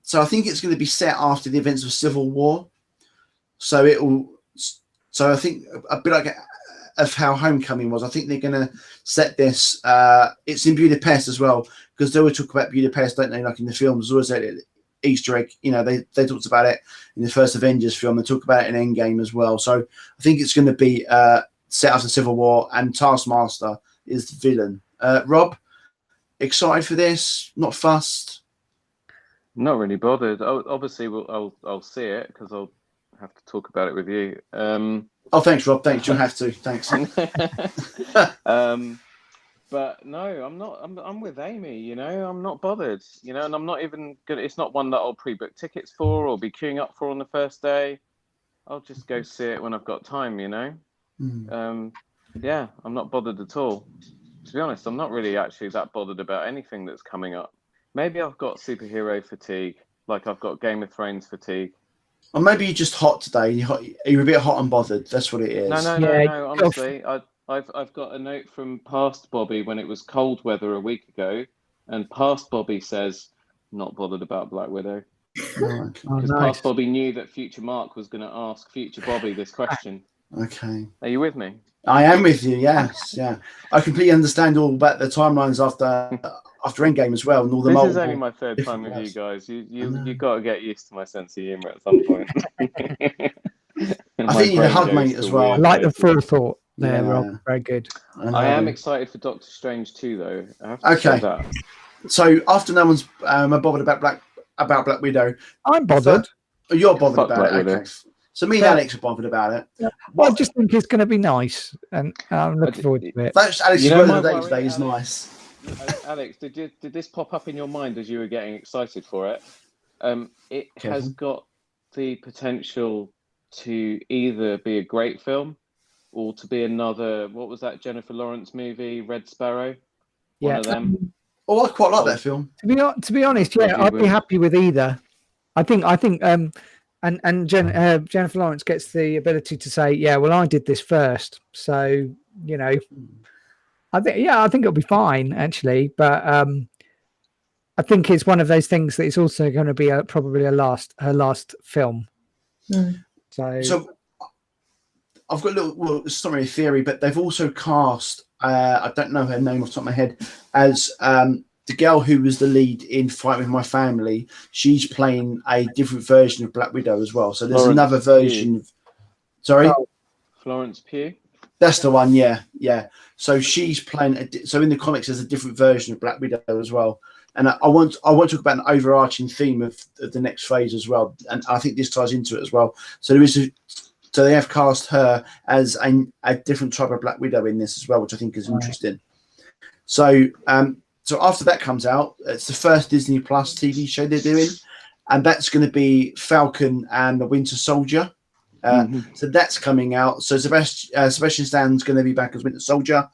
so I think it's going to be set after the events of Civil War. So I think a bit like of how Homecoming was. I think they're going to set this. It's in Budapest as well, because they would talk about Budapest, don't they? Like in the films, there's always an Easter egg. You know, they talked about it in the first Avengers film. They talk about it in Endgame as well. So I think it's going to be set after Civil War, and Taskmaster is the villain. Rob, excited for this? Not fussed? Not really bothered. Obviously, I'll see it because I'll have to talk about it with you. Oh, thanks, Rob. Thanks. You'll have to. Thanks. But no, I'm not. I'm with Amy. You know, I'm not bothered. You know, and I'm not even gonna. It's not one that I'll pre-book tickets for or be queuing up for on the first day. I'll just go see it when I've got time. You know. Yeah, I'm not bothered at all. To be honest, I'm not really actually that bothered about anything that's coming up. Maybe I've got superhero fatigue, like I've got Game of Thrones fatigue. Or maybe you're just hot today. You're a bit hot and bothered. That's what it is. No. Honestly, I've got a note from past Bobby when it was cold weather a week ago, and past Bobby says not bothered about Black Widow because past Bobby knew that future Mark was going to ask future Bobby this question. Okay. Are you with me? I am with you. Yes. Yeah. I completely understand all about the timelines after Endgame as well, and all the. This is only my third time with you guys. You got to get used to my sense of humor at some point. I think you hug mate as well. I like the forethought there, Rob. Very good. I am excited for Doctor Strange too, though. I have to say that. So after no one's bothered about Black Widow, I'm bothered. You're bothered about Black it. Widow. Okay. So me and Alex are bothered about it. Yeah. Well, I just think it's going to be nice, and I'm looking forward to it. That's Alex's word of the day today is nice. Alex, did this pop up in your mind as you were getting excited for it? It has got the potential to either be a great film or to be another. What was that Jennifer Lawrence movie, Red Sparrow? One of them. Oh, I quite like that film. To be honest, yeah, I'd be happy with either. I think, and Jennifer Lawrence gets the ability to say, yeah, well, I did this first, so you know. I think it'll be fine actually, but I think it's one of those things that it's also going to be probably her last film. So I've got it's not really a theory, but they've also cast I don't know her name off the top of my head as the girl who was the lead in Fight With My Family. She's playing a different version of Black Widow as well. So there's another version. Sorry, Florence Pugh. That's the one, yeah. So she's playing. So in the comics, there's a different version of Black Widow as well. And I want to talk about an overarching theme of the next phase as well. And I think this ties into it as well. So so they have cast her as a different type of Black Widow in this as well, which I think is interesting. So so after that comes out, it's the first Disney Plus TV show they're doing, and that's going to be Falcon and the Winter Soldier. So that's coming out. So Sebastian Stan's going to be back as Winter Soldier.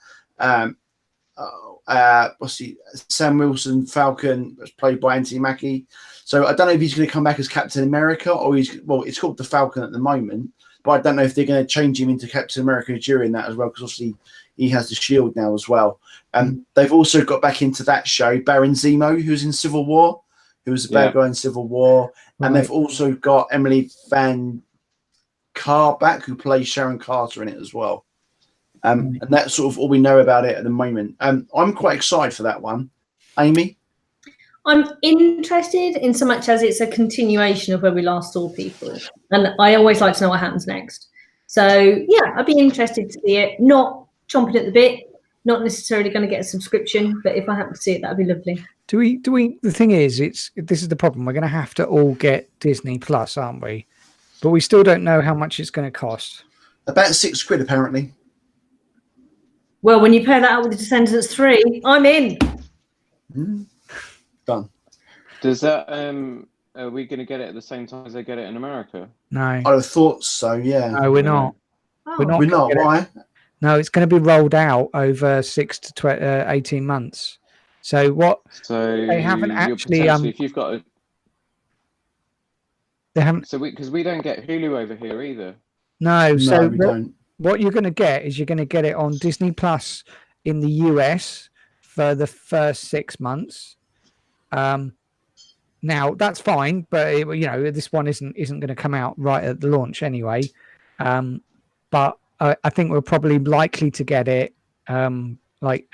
Sam Wilson Falcon was played by Anthony Mackie. So I don't know if he's going to come back as Captain America or it's called the Falcon at the moment, but I don't know if they're going to change him into Captain America during that as well, because obviously he has the shield now as well. They've also got back into that show Baron Zemo, who's in Civil War, who was a bad guy in Civil War, and they've also got Emily Van Carr back, who plays Sharon Carter in it as well. And that's sort of all we know about it at the moment. I'm quite excited for that one. Amy? I'm interested in so much as it's a continuation of where we last saw people. And I always like to know what happens next. So, yeah, I'd be interested to see it. Not chomping at the bit, not necessarily going to get a subscription, but if I happen to see it, that'd be lovely. Do we, the thing is, this is the problem. We're going to have to all get Disney Plus, aren't we? But we still don't know how much it's going to cost. About £6 apparently. Well, when you pair that up with the Descendants 3, I'm in. Done. Does that are we going to get it at the same time as they get it in America? No. I would have thought so, yeah. No, we're not. Oh. We're not. We're gonna not. get it. Why? No, it's going to be rolled out over 6 to 18 months. So what So they haven't you're actually potentially, if you've got a, they haven't. so because we don't get Hulu over here either. No, No, so we don't. what you're going to get is you're going to get it on Disney Plus in the US for the first 6 months. Now that's fine, but this one isn't going to come out right at the launch anyway. But I think we're probably likely to get it like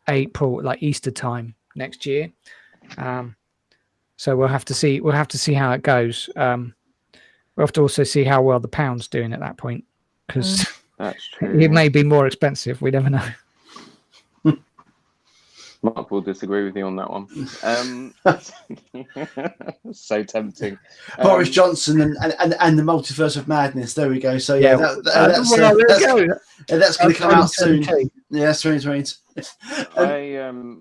April, like Easter time next year. So we'll have to see. We'll have to see how it goes. We'll have to also see how well the pound's doing at that point, because That's true. it may be more expensive. We never know. Mark will disagree with you on that one. So tempting. Boris Johnson and the multiverse of madness. There we go. So yeah, Well, that's there we go. that's going to come out soon. 2022. Yeah, that's 2020.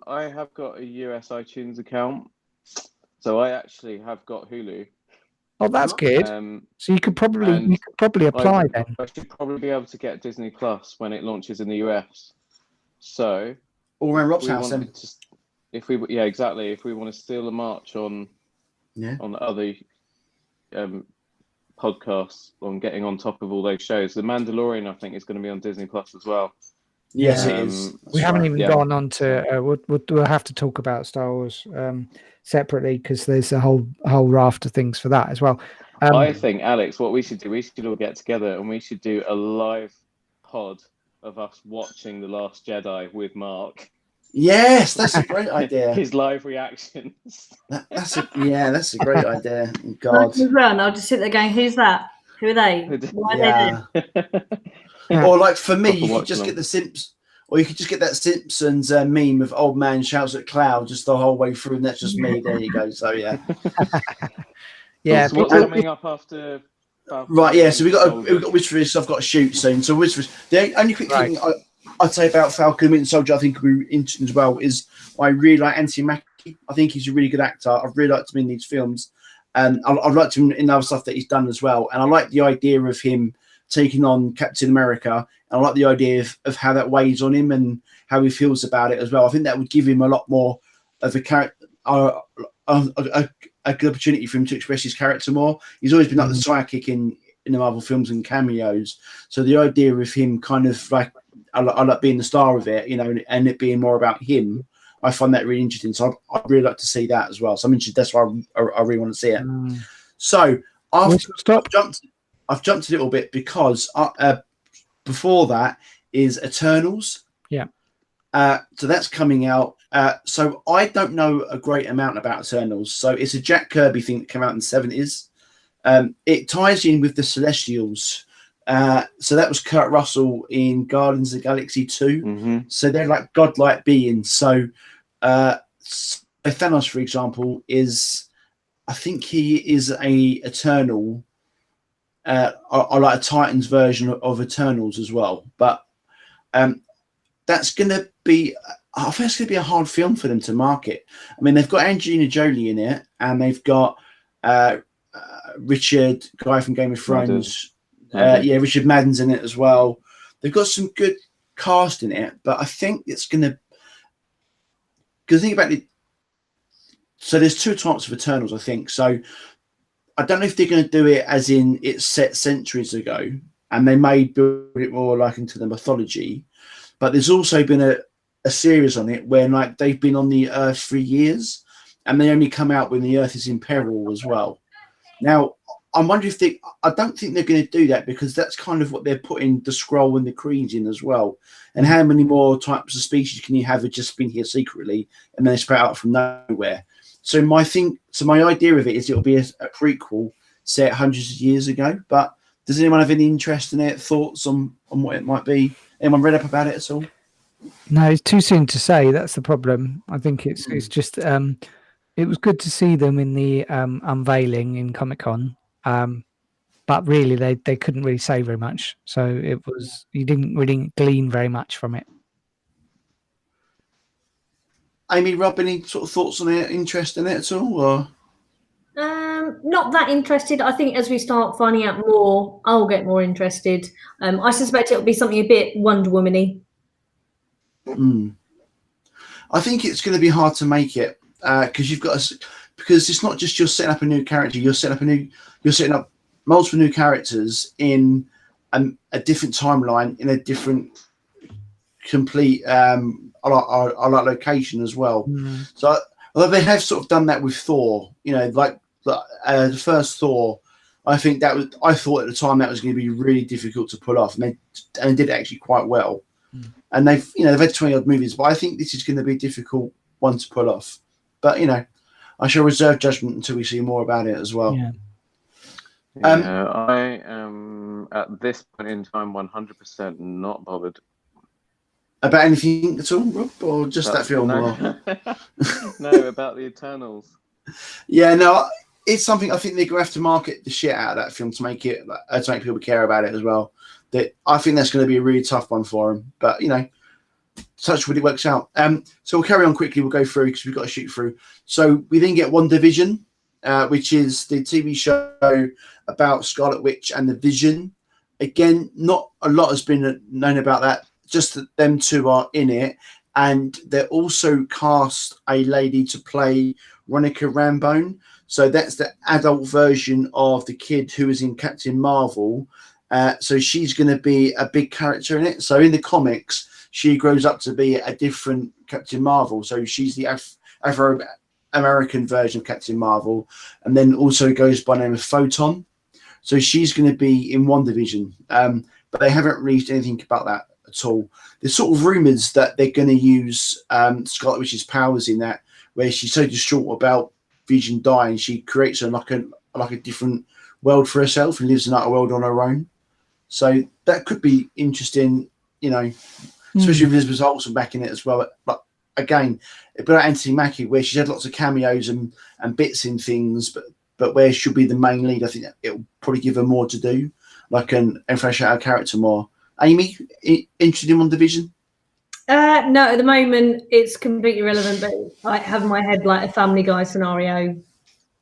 I have got a US iTunes account, so I actually have got Hulu. Oh, that's good. So you could probably apply then. I should probably be able to get Disney Plus when it launches in the US. So All around Rob's we house. Then. wanted to, if we exactly, if we want to steal a march on other podcasts on getting on top of all those shows, The Mandalorian I think is going to be on Disney Plus as well. Yes, it is. We haven't even Yeah. gone on to. We'll have to talk about Star Wars separately, because there's a whole raft of things for that as well. I think, Alex, what we should do, we should all get together and we should do a live pod of us watching The Last Jedi with Mark. Yes, that's a great idea. His live reactions. That's a great idea. God. And I'll just sit there going, "Who's that? Who are they? Why are they there?" Or like for me, Proper you could watch just along. get the Simpsons, or you could just get that Simpsons meme of old man shouts at cloud just the whole way through, and that's just me. There you go. So yeah. Yeah, So what's coming up after? Right, yeah. So we've got Whisperers. I've got to shoot soon. So Whisperers. The only quick thing I'd say about Falcon Winter Soldier, I think would be interesting as well, is I really like Anthony Mackie. I think he's a really good actor. I've really liked him in these films, and I've liked him in other stuff that he's done as well. And I like the idea of him taking on Captain America. And I like the idea of how that weighs on him and how he feels about it as well. I think that would give him a lot more of a character. A good opportunity for him to express his character more. He's always been like the sidekick in the Marvel films and cameos. So the idea of him kind of like, I like being the star of it, and it being more about him, I find that really interesting. So I'd really like to see that as well. So I'm interested. That's why I really want to see it. So I've jumped a little bit because before that is Eternals. Yeah. So that's coming out. So I don't know a great amount about Eternals. So it's a Jack Kirby thing that came out in the 70s. It ties in with the Celestials. So that was Kurt Russell in Guardians of the Galaxy 2. Mm-hmm. So they're like godlike beings. So Thanos, for example, I think he is a Eternal. I like a Titans version of Eternals as well. But that's going to be... I think it's going to be a hard film for them to market. I mean, they've got Angelina Jolie in it, and they've got Richard, guy from Game of Thrones. Richard Madden's in it as well. They've got some good cast in it, but I think it's going to... Because think about it. So there's two types of Eternals, I think. So I don't know if they're going to do it as in it's set centuries ago, and they may build it more like into the mythology. But there's also been a series on it where like they've been on the Earth for years, and they only come out when the Earth is in peril as well. Now, I'm wondering if I don't think they're going to do that, because that's kind of what they're putting the Skrull and the Krees in as well. And how many more types of species can you have that just been here secretly and then they sprout out from nowhere? So my idea of it is it'll be a prequel set hundreds of years ago. But does anyone have any interest in it? Thoughts on what it might be? Anyone read up about it at all? No, it's too soon to say. That's the problem. I think it's just it was good to see them in the unveiling in Comic-Con, but really they couldn't really say very much. So you didn't really glean very much from it. Amy, Rob, any sort of thoughts on it? Interest in it at all? Or? not that interested. I think as we start finding out more, I'll get more interested. I suspect it'll be something a bit Wonder Woman-y. I think it's going to be hard to make it because because it's not just you're setting up a new character, you're setting up multiple new characters in a different timeline, in a different complete location as well. So although they have sort of done that with Thor, like the first Thor, I thought at the time that was going to be really difficult to pull off, and they did it actually quite well. And they've had 20 odd movies, but I think this is going to be a difficult one to pull off. But I shall reserve judgment until we see more about it as well. Yeah. I am at this point in time 100% not bothered about anything at all, Rob, or just that film. No, about the Eternals. Yeah, no, it's something I think they're going to have to market the shit out of that film to make people care about it as well. That I think that's going to be a really tough one for them, but touch wood, it works out. So we'll carry on quickly. We'll go through because we've got to shoot through. So we then get WandaVision, which is the TV show about Scarlet Witch and the Vision. Again, not a lot has been known about that. Just that them two are in it, and they're also cast a lady to play Monica Rambeau. So that's the adult version of the kid who was in Captain Marvel. So she's going to be a big character in it. So in the comics, she grows up to be a different Captain Marvel. So she's the Afro-American version of Captain Marvel, and then also goes by the name of Photon. So she's going to be in WandaVision, but they haven't released anything about that at all. There's sort of rumours that they're going to use Scarlet Witch's powers in that, where she's so distraught about Vision dying, she creates like a different world for herself and lives in that world on her own. So that could be interesting, especially with Elizabeth Olsen back in it as well. But again, about Anthony Mackie, where she's had lots of cameos and bits in things, but where she'll be the main lead, I think it'll probably give her more to do, and flesh out her character more. Amy, interested in WandaVision? No, at the moment it's completely irrelevant, but I have in my head like a Family Guy scenario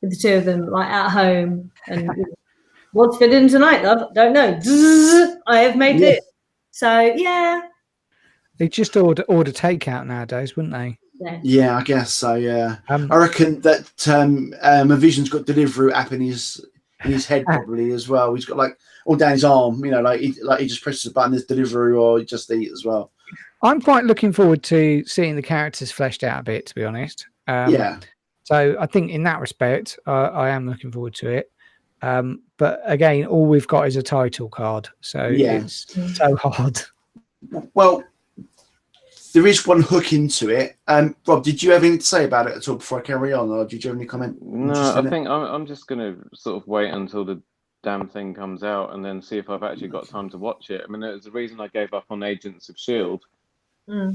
with the two of them like at home and what's fit in tonight, love? Don't know. I have made it. So yeah. They just order takeout nowadays, wouldn't they? Yeah, I guess so. Yeah, I reckon that Vision's got Deliveroo app in his head probably as well. He's got all down his arm, he just presses a button, there's Deliveroo or Just Eat as well. I'm quite looking forward to seeing the characters fleshed out a bit, to be honest. Yeah. So I think in that respect, I am looking forward to it. But again, all we've got is a title card, so it's so hard. Well, there is one hook into it. Rob, did you have anything to say about it at all before I carry on, or did you have any comment? No, I think I'm just going to sort of wait until the damn thing comes out and then see if I've actually got time to watch it. I mean, there's the reason I gave up on Agents of S.H.I.E.L.D.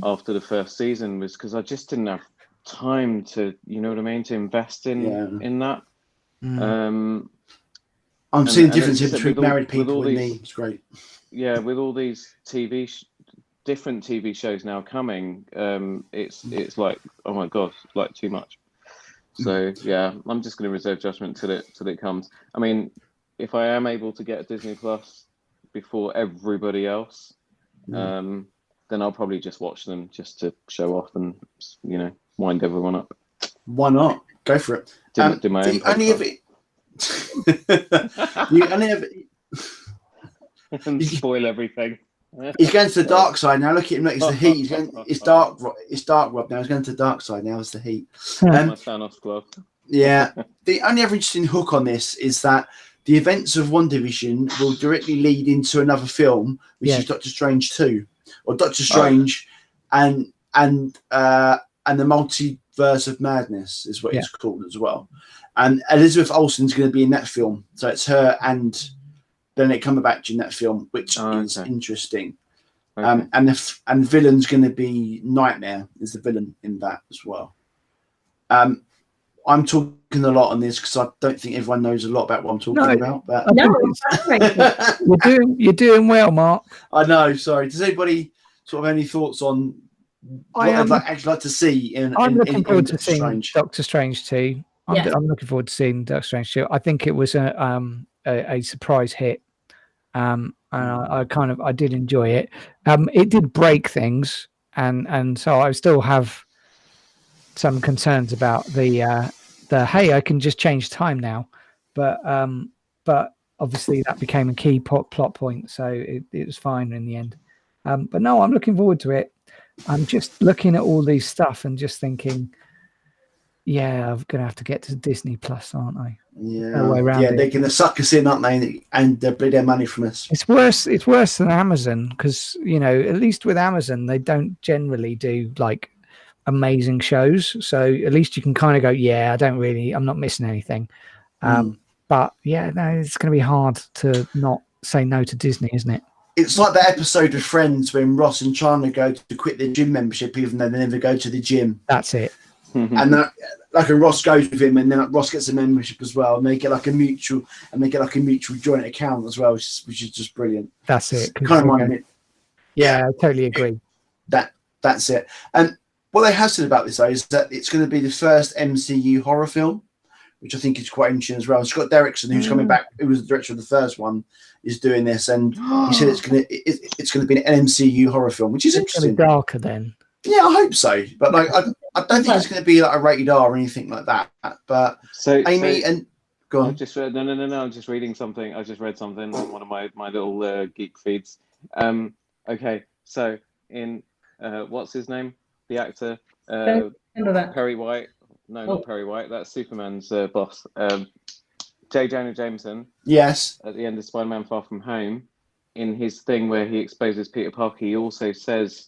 After the first season was because I just didn't have time to, to invest in that. I'm seeing the difference between married people and me. It's great. Yeah, with all these different TV shows now coming, it's like, oh my god, like too much. So yeah, I'm just going to reserve judgment till it comes. I mean, if I am able to get Disney Plus before everybody else, then I'll probably just watch them just to show off and wind everyone up. Why not? Go for it. Do my own podcast. You only have and spoil everything. He's going to the dark side now. Look at him. It's the heat. It's dark. It's dark, Rob. Now he's going to the dark side. Now it's the heat. My Thanos glove. Yeah. The only other interesting hook on this is that the events of WandaVision will directly lead into another film, which is Doctor Strange 2, or Doctor Strange and the Multiverse of Madness is what it's called as well. And Elizabeth Olsen's going to be in that film, so it's her and Benedict Cumberbatch in that film, which is interesting. Okay. And the villain's going to be Nightmare, is the villain in that as well. I'm talking a lot on this because I don't think everyone knows a lot about what I'm talking about. But you're doing well, Mark. I know. Sorry. Does anybody sort of any thoughts on what I'd actually like to see in? I'm looking forward to Doctor seeing Strange. Doctor Strange 2. I'm looking forward to seeing Doctor Strange 2. I think it was a surprise hit. And I did enjoy it. It did break things, and so I still have some concerns about the hey, I can just change time now, but obviously that became a key plot point, so it was fine in the end. But no, I'm looking forward to it. I'm just looking at all these stuff and just thinking, yeah, I'm gonna have to get to Disney Plus, aren't I? Yeah, No way around it. they're going to suck us in, aren't they? And they'll bleed their money from us. It's worse than Amazon, because at least with Amazon they don't generally do like amazing shows, so at least you can kind of go, yeah, I'm not missing anything. But yeah, no, it's going to be hard to not say no to Disney, isn't it? It's like that episode of Friends when Ross and Chandler go to quit their gym membership even though they never go to the gym. That's it. And Ross goes with him, and then Ross gets a membership as well, and they get like a mutual joint account as well, which is just brilliant. That's it. Kind of reminded me. Yeah, I totally agree. That's it. And what they have said about this though is that it's going to be the first MCU horror film, which I think is quite interesting as well. Scott Derrickson, who's coming back, who was the director of the first one, is doing this, and he said it's going to be an MCU horror film, which is interesting. Darker then. Yeah, I hope so. But like, I don't think it's going to be like a rated R or anything like that. But Amy and go on. I just read, no. I'm just reading something. I just read something on one of my little geek feeds. Okay, so in what's his name? The actor Perry White. No, not Perry White. That's Superman's boss. J. Jonah Jameson. Yes. At the end of Spider-Man: Far From Home, in his thing where he exposes Peter Parker, he also says.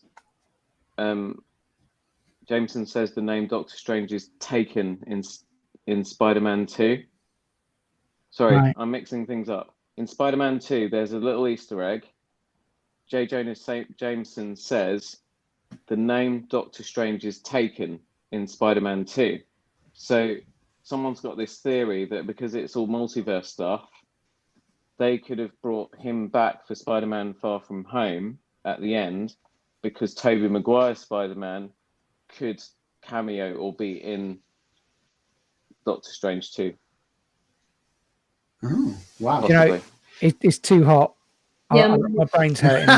Jameson says the name Doctor Strange is taken in Spider-Man 2. Sorry, right. I'm mixing things up. In Spider-Man 2, there's a little Easter egg. J. Jonah Jameson says the name Doctor Strange is taken in Spider-Man 2. So someone's got this theory that because it's all multiverse stuff, they could have brought him back for Spider-Man Far From Home at the end, because Tobey Maguire's Spider-Man could cameo or be in Doctor Strange 2. Oh, wow. Possibly. It's too hot. Yeah. My brain's hurting.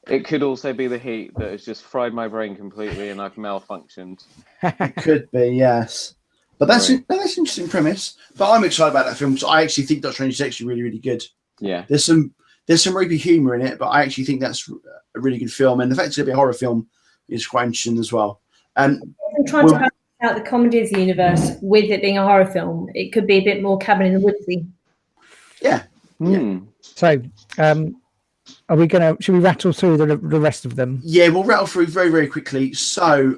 It could also be the heat that has just fried my brain completely and I've malfunctioned. It could be, yes. But that's an interesting premise. But I'm excited about that film because I actually think Doctor Strange is actually really, really good. Yeah. There's some really humour in it, but I actually think that's a really good film. And the fact it's going to be a horror film is quite interesting as well. I'm trying to balance out the comedy of the universe with it being a horror film. It could be a bit more Cabin in the Woodsy. Yeah. So, should we rattle through the rest of them? Yeah, we'll rattle through very, very quickly. So,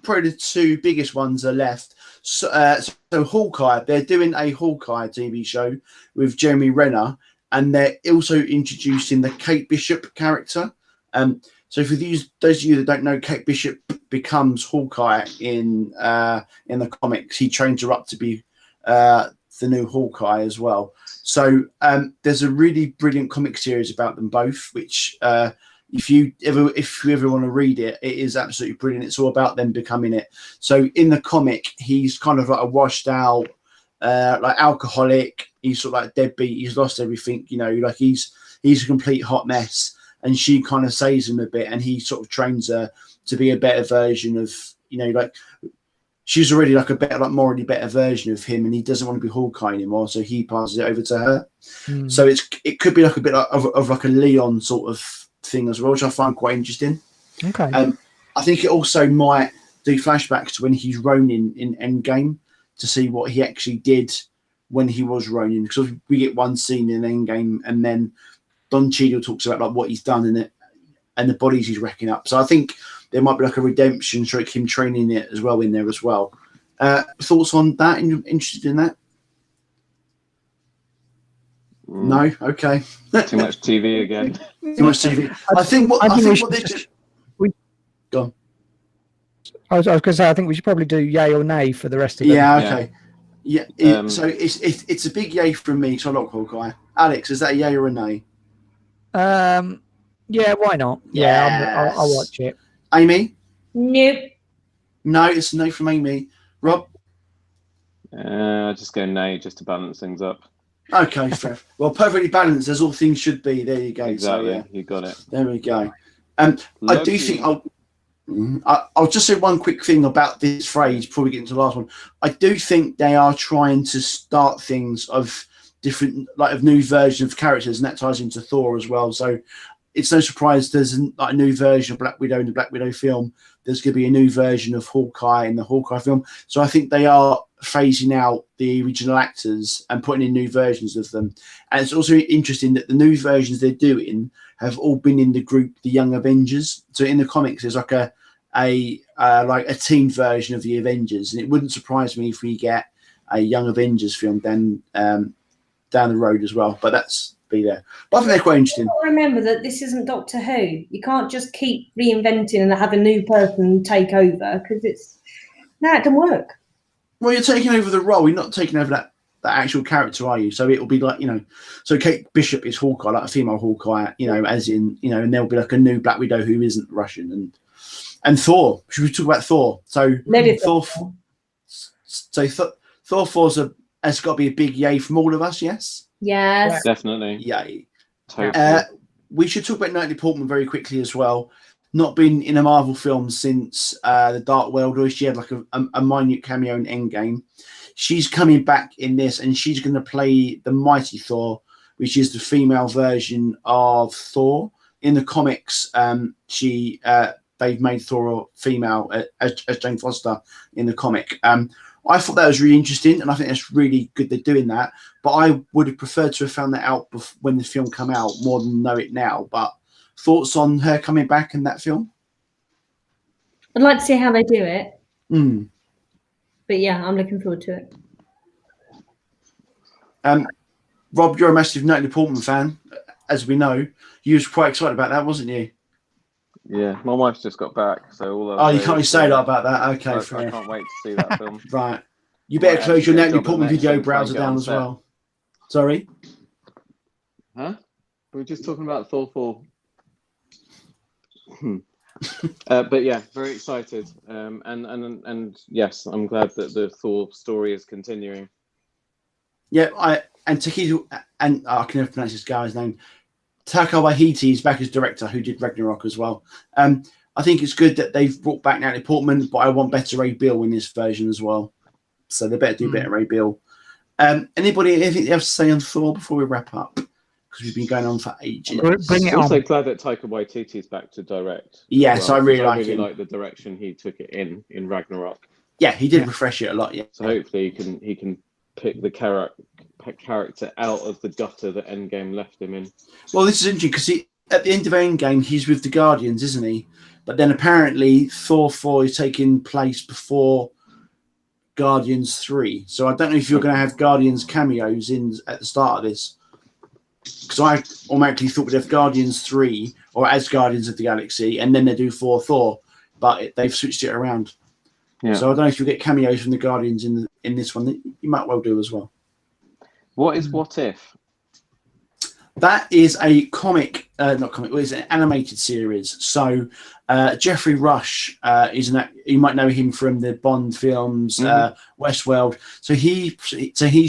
probably the two biggest ones are left. So Hawkeye, they're doing a Hawkeye TV show with Jeremy Renner, and they're also introducing the Kate Bishop character. So for those of you that don't know, Kate Bishop becomes Hawkeye in the comics. He trains her up to be the new Hawkeye as well. So there's a really brilliant comic series about them both, which if you ever want to read it, it is absolutely brilliant. It's all about them becoming it. So in the comic, he's kind of like a washed out, like alcoholic. He's sort of like deadbeat. He's lost everything, like he's a complete hot mess. And she kind of saves him a bit, and he sort of trains her to be a better version of, like she's already like a better, like morally better version of him, and he doesn't want to be Hawkeye anymore, so he passes it over to her. So it could be like a bit of like a Leon sort of thing as well, which I find quite interesting. Okay. I think it also might do flashbacks to when he's Ronin in Endgame to see what he actually did when he was Ronin, because we get one scene in Endgame, and then Don Cheadle talks about like what he's done in it and the bodies he's wrecking up. So I think there might be like a redemption, stroke him training it as well in there as well. Thoughts on that? Interested in that? No. Okay. Too much TV again. Too much TV. I think what they just. Go on. I was going to say I think we should probably do yay or nay for the rest of them. Yeah. Okay. Yeah. So it's a big yay from me. So I like Hawkeye. Alex, is that a yay or a nay? Yeah, why not? Yeah, I'll watch it. Amy? Nope. No, it's a no from Amy. Rob? Just go nay, just to balance things up. Okay, fair. Well, perfectly balanced as all things should be. There you go. Exactly, So, yeah, you got it. there we go. I do Loki. think I'll just say one quick thing about this phrase before we get into the last one. I do think they are trying to start things of different, like of new versions of characters, and that ties into Thor as well. So it's no surprise there's a new version of Black Widow in the Black Widow film. There's going to be a new version of Hawkeye in the Hawkeye film. So I think they are phasing out the original actors and putting in new versions of them. And it's also interesting that the new versions they're doing have all been in the group, the Young Avengers. So in the comics, there's like a teen version of the Avengers, and it wouldn't surprise me if we get a Young Avengers film down the road as well. But that's be there. But I think they're quite interesting. Remember that this isn't Doctor Who. You can't just keep reinventing and have a new person take over because it can work. Well, you're taking over the role. You're not taking over that actual character, are you? So it'll be like, so Kate Bishop is Hawkeye, like a female Hawkeye, as in, and there'll be like a new Black Widow who isn't Russian, and Thor. Should we talk about Thor? So Thor 4 has got to be a big yay from all of us, yes? Yes. Definitely. Yay. Totally. We should talk about Natalie Portman very quickly as well. Not been in a Marvel film since The Dark World, or she had like a minute cameo in Endgame. She's coming back in this, and she's going to play the Mighty Thor, which is the female version of Thor. In the comics, they've made Thor female as Jane Foster in the comic. I thought that was really interesting, and I think that's really good they're doing that. But I would have preferred to have found that out when the film came out more than know it now. But thoughts on her coming back in that film? I'd like to see how they do it. Mm. But yeah, I'm looking forward to it. Rob, you're a massive Natalie Portman fan, as we know. You was quite excited about that, wasn't you? Yeah, my wife's just got back, so all. You can't really say that about that. Okay, I fair. can't wait to see that film. Right. You better close your Natalie Portman video and browser get on down as set. well. Sorry? Huh? We were just talking about Thor 4. But yeah, very excited. And yes, I'm glad that the Thor story is continuing. Yeah, I can never pronounce this guy's name. Taika Waititi is back as director, who did Ragnarok as well. I think it's good that they've brought back Natalie Portman, but I want better Ray Bill in this version as well. So they better do better Ray Bill. Anybody anything else to say on Thor before we wrap up? Because we've been going on for ages. Bring it I'm also on. glad that Taika Waititi is back to direct. Yes, well, I really I like really him. like the direction he took it in Ragnarok. Yeah, he did refresh it a lot. Yeah. So hopefully he can pick the character out of the gutter that Endgame left him in. Well, this is interesting because at the end of Endgame, he's with the Guardians, isn't he? But then apparently Thor 4 is taking place before Guardians 3. So I don't know if you're going to have Guardians cameos at the start of this. Because I automatically thought we'd have Guardians 3 or as Guardians of the Galaxy, and then they do Thor. But they've switched it around. Yeah. So I don't know if you'll get cameos from the Guardians in this one. You might well do as well. What is What If? That is a comic, not comic. Well, it's an animated series. So Jeffrey Rush you might know him from the Bond films, Westworld. So he's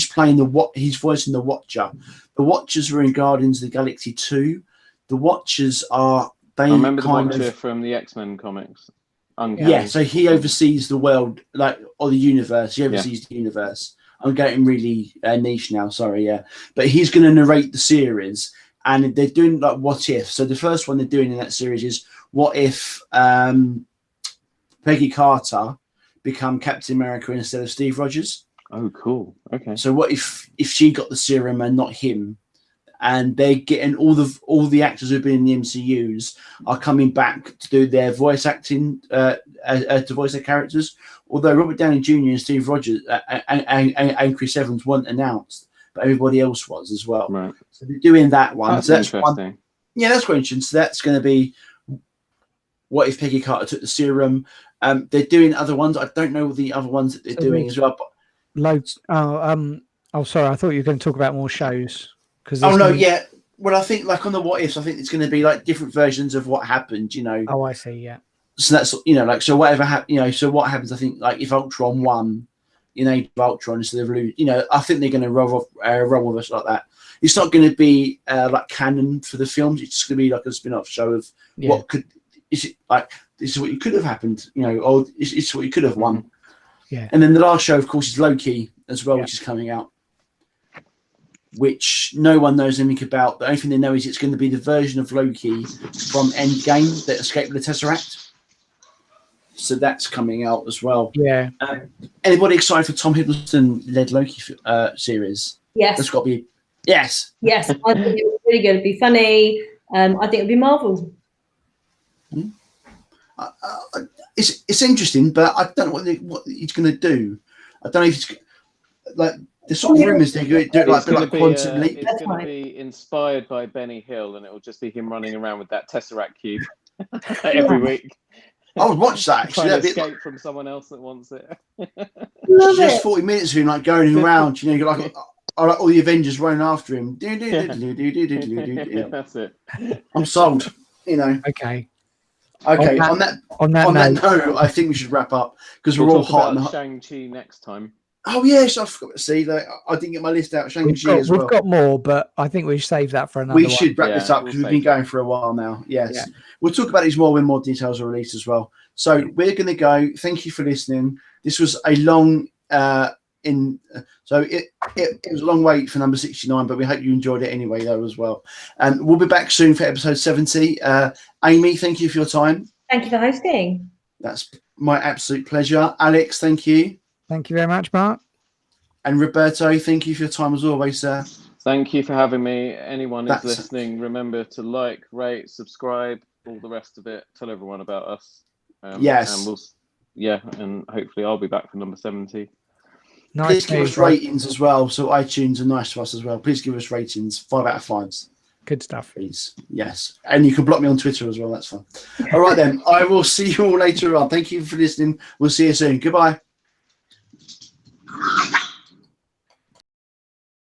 playing he's voicing the Watcher. The Watchers were in Guardians of the Galaxy 2. The Watchers I remember the Watcher from the X-Men comics. Yeah, so he oversees the world, or the universe. He oversees the universe. I'm getting really niche now, sorry, yeah. But he's going to narrate the series, and they're doing like What If. So the first one they're doing in that series is what if Peggy Carter become Captain America instead of Steve Rogers? Oh, cool. Okay. So what if she got the serum and not him? And they're getting all the actors who've been in the MCUs are coming back to do their voice acting to voice their characters. Although Robert Downey Jr. and Steve Rogers and Chris Evans weren't announced, but everybody else was as well. Right. So they're doing that one. That's interesting. One. Yeah, that's quite interesting. So that's going to be what if Peggy Carter took the serum. They're doing other ones. I don't know the other ones that they're doing as well. But loads. Oh, sorry. I thought you were going to talk about more shows. Yeah. Well, I think like on the What Ifs, I think it's going to be like different versions of what happened. Oh, I see. Yeah. So that's so whatever happened. So what happens? I think like if Ultron won, in Age of Ultron instead of I think they're going to roll with us like that. It's not going to be like canon for the films. It's just going to be like a spin-off show of what could. Is it like this is what you could have happened, or it's what you could have won. Yeah. And then the last show, of course, is Loki as well, which is coming out, which no one knows anything about. The only thing they know is it's going to be the version of Loki from Endgame that escaped the Tesseract. So that's coming out as well. Yeah. Anybody excited for Tom Hiddleston-led Loki series? Yes. That's got to be yes. Yes, I think it was really good. It'd be funny. I think it'd be Marvel. It's interesting, but I don't know what he's going to do. I don't know if it's like the sort of rumors they're going to do it like Quantum Leap. It's going to be inspired by Benny Hill, and it will just be him running around with that Tesseract cube every week. I would watch that. Actually, Trying to that'd be escape from someone else that wants it. Love just it. 40 minutes of him like going around. You got like all the Avengers running after him. That's it. I'm sold. Okay. Okay. On On that that note, note, I think we should wrap up because We'll we're all talk hot and about hot. Shang-Chi next time. Oh yes, I forgot to see that. I didn't get my list out. Shang-Chi as well. we've got more, but I think we should save that for another We one. should wrap Yeah, this up we'll because we've save been it. going for a while now. Yes. Yeah. We'll talk about these more when more details are released as well. So we're going to go. Thank you for listening. This was a long so it was a long wait for number 69, but we hope you enjoyed it anyway though as well. And we'll be back soon for episode 70. Amy, thank you for your time. Thank you for hosting. That's my absolute pleasure. Alex, thank you. Thank you very much, Mark. And Roberto, thank you for your time as always, sir. Thank you for having me. Anyone who's That's- listening, remember to like, rate, subscribe, all the rest of it. Tell everyone about us. Yes. And and hopefully I'll be back for number 70. Nice Please give news, us Rob. ratings as well. So iTunes are nice to us as well. Please give us ratings, 5 out of 5s. Good stuff. Please. Yes. And you can block me on Twitter as well. That's fine. All right, then. I will see you all later on. Thank you for listening. We'll see you soon. Goodbye.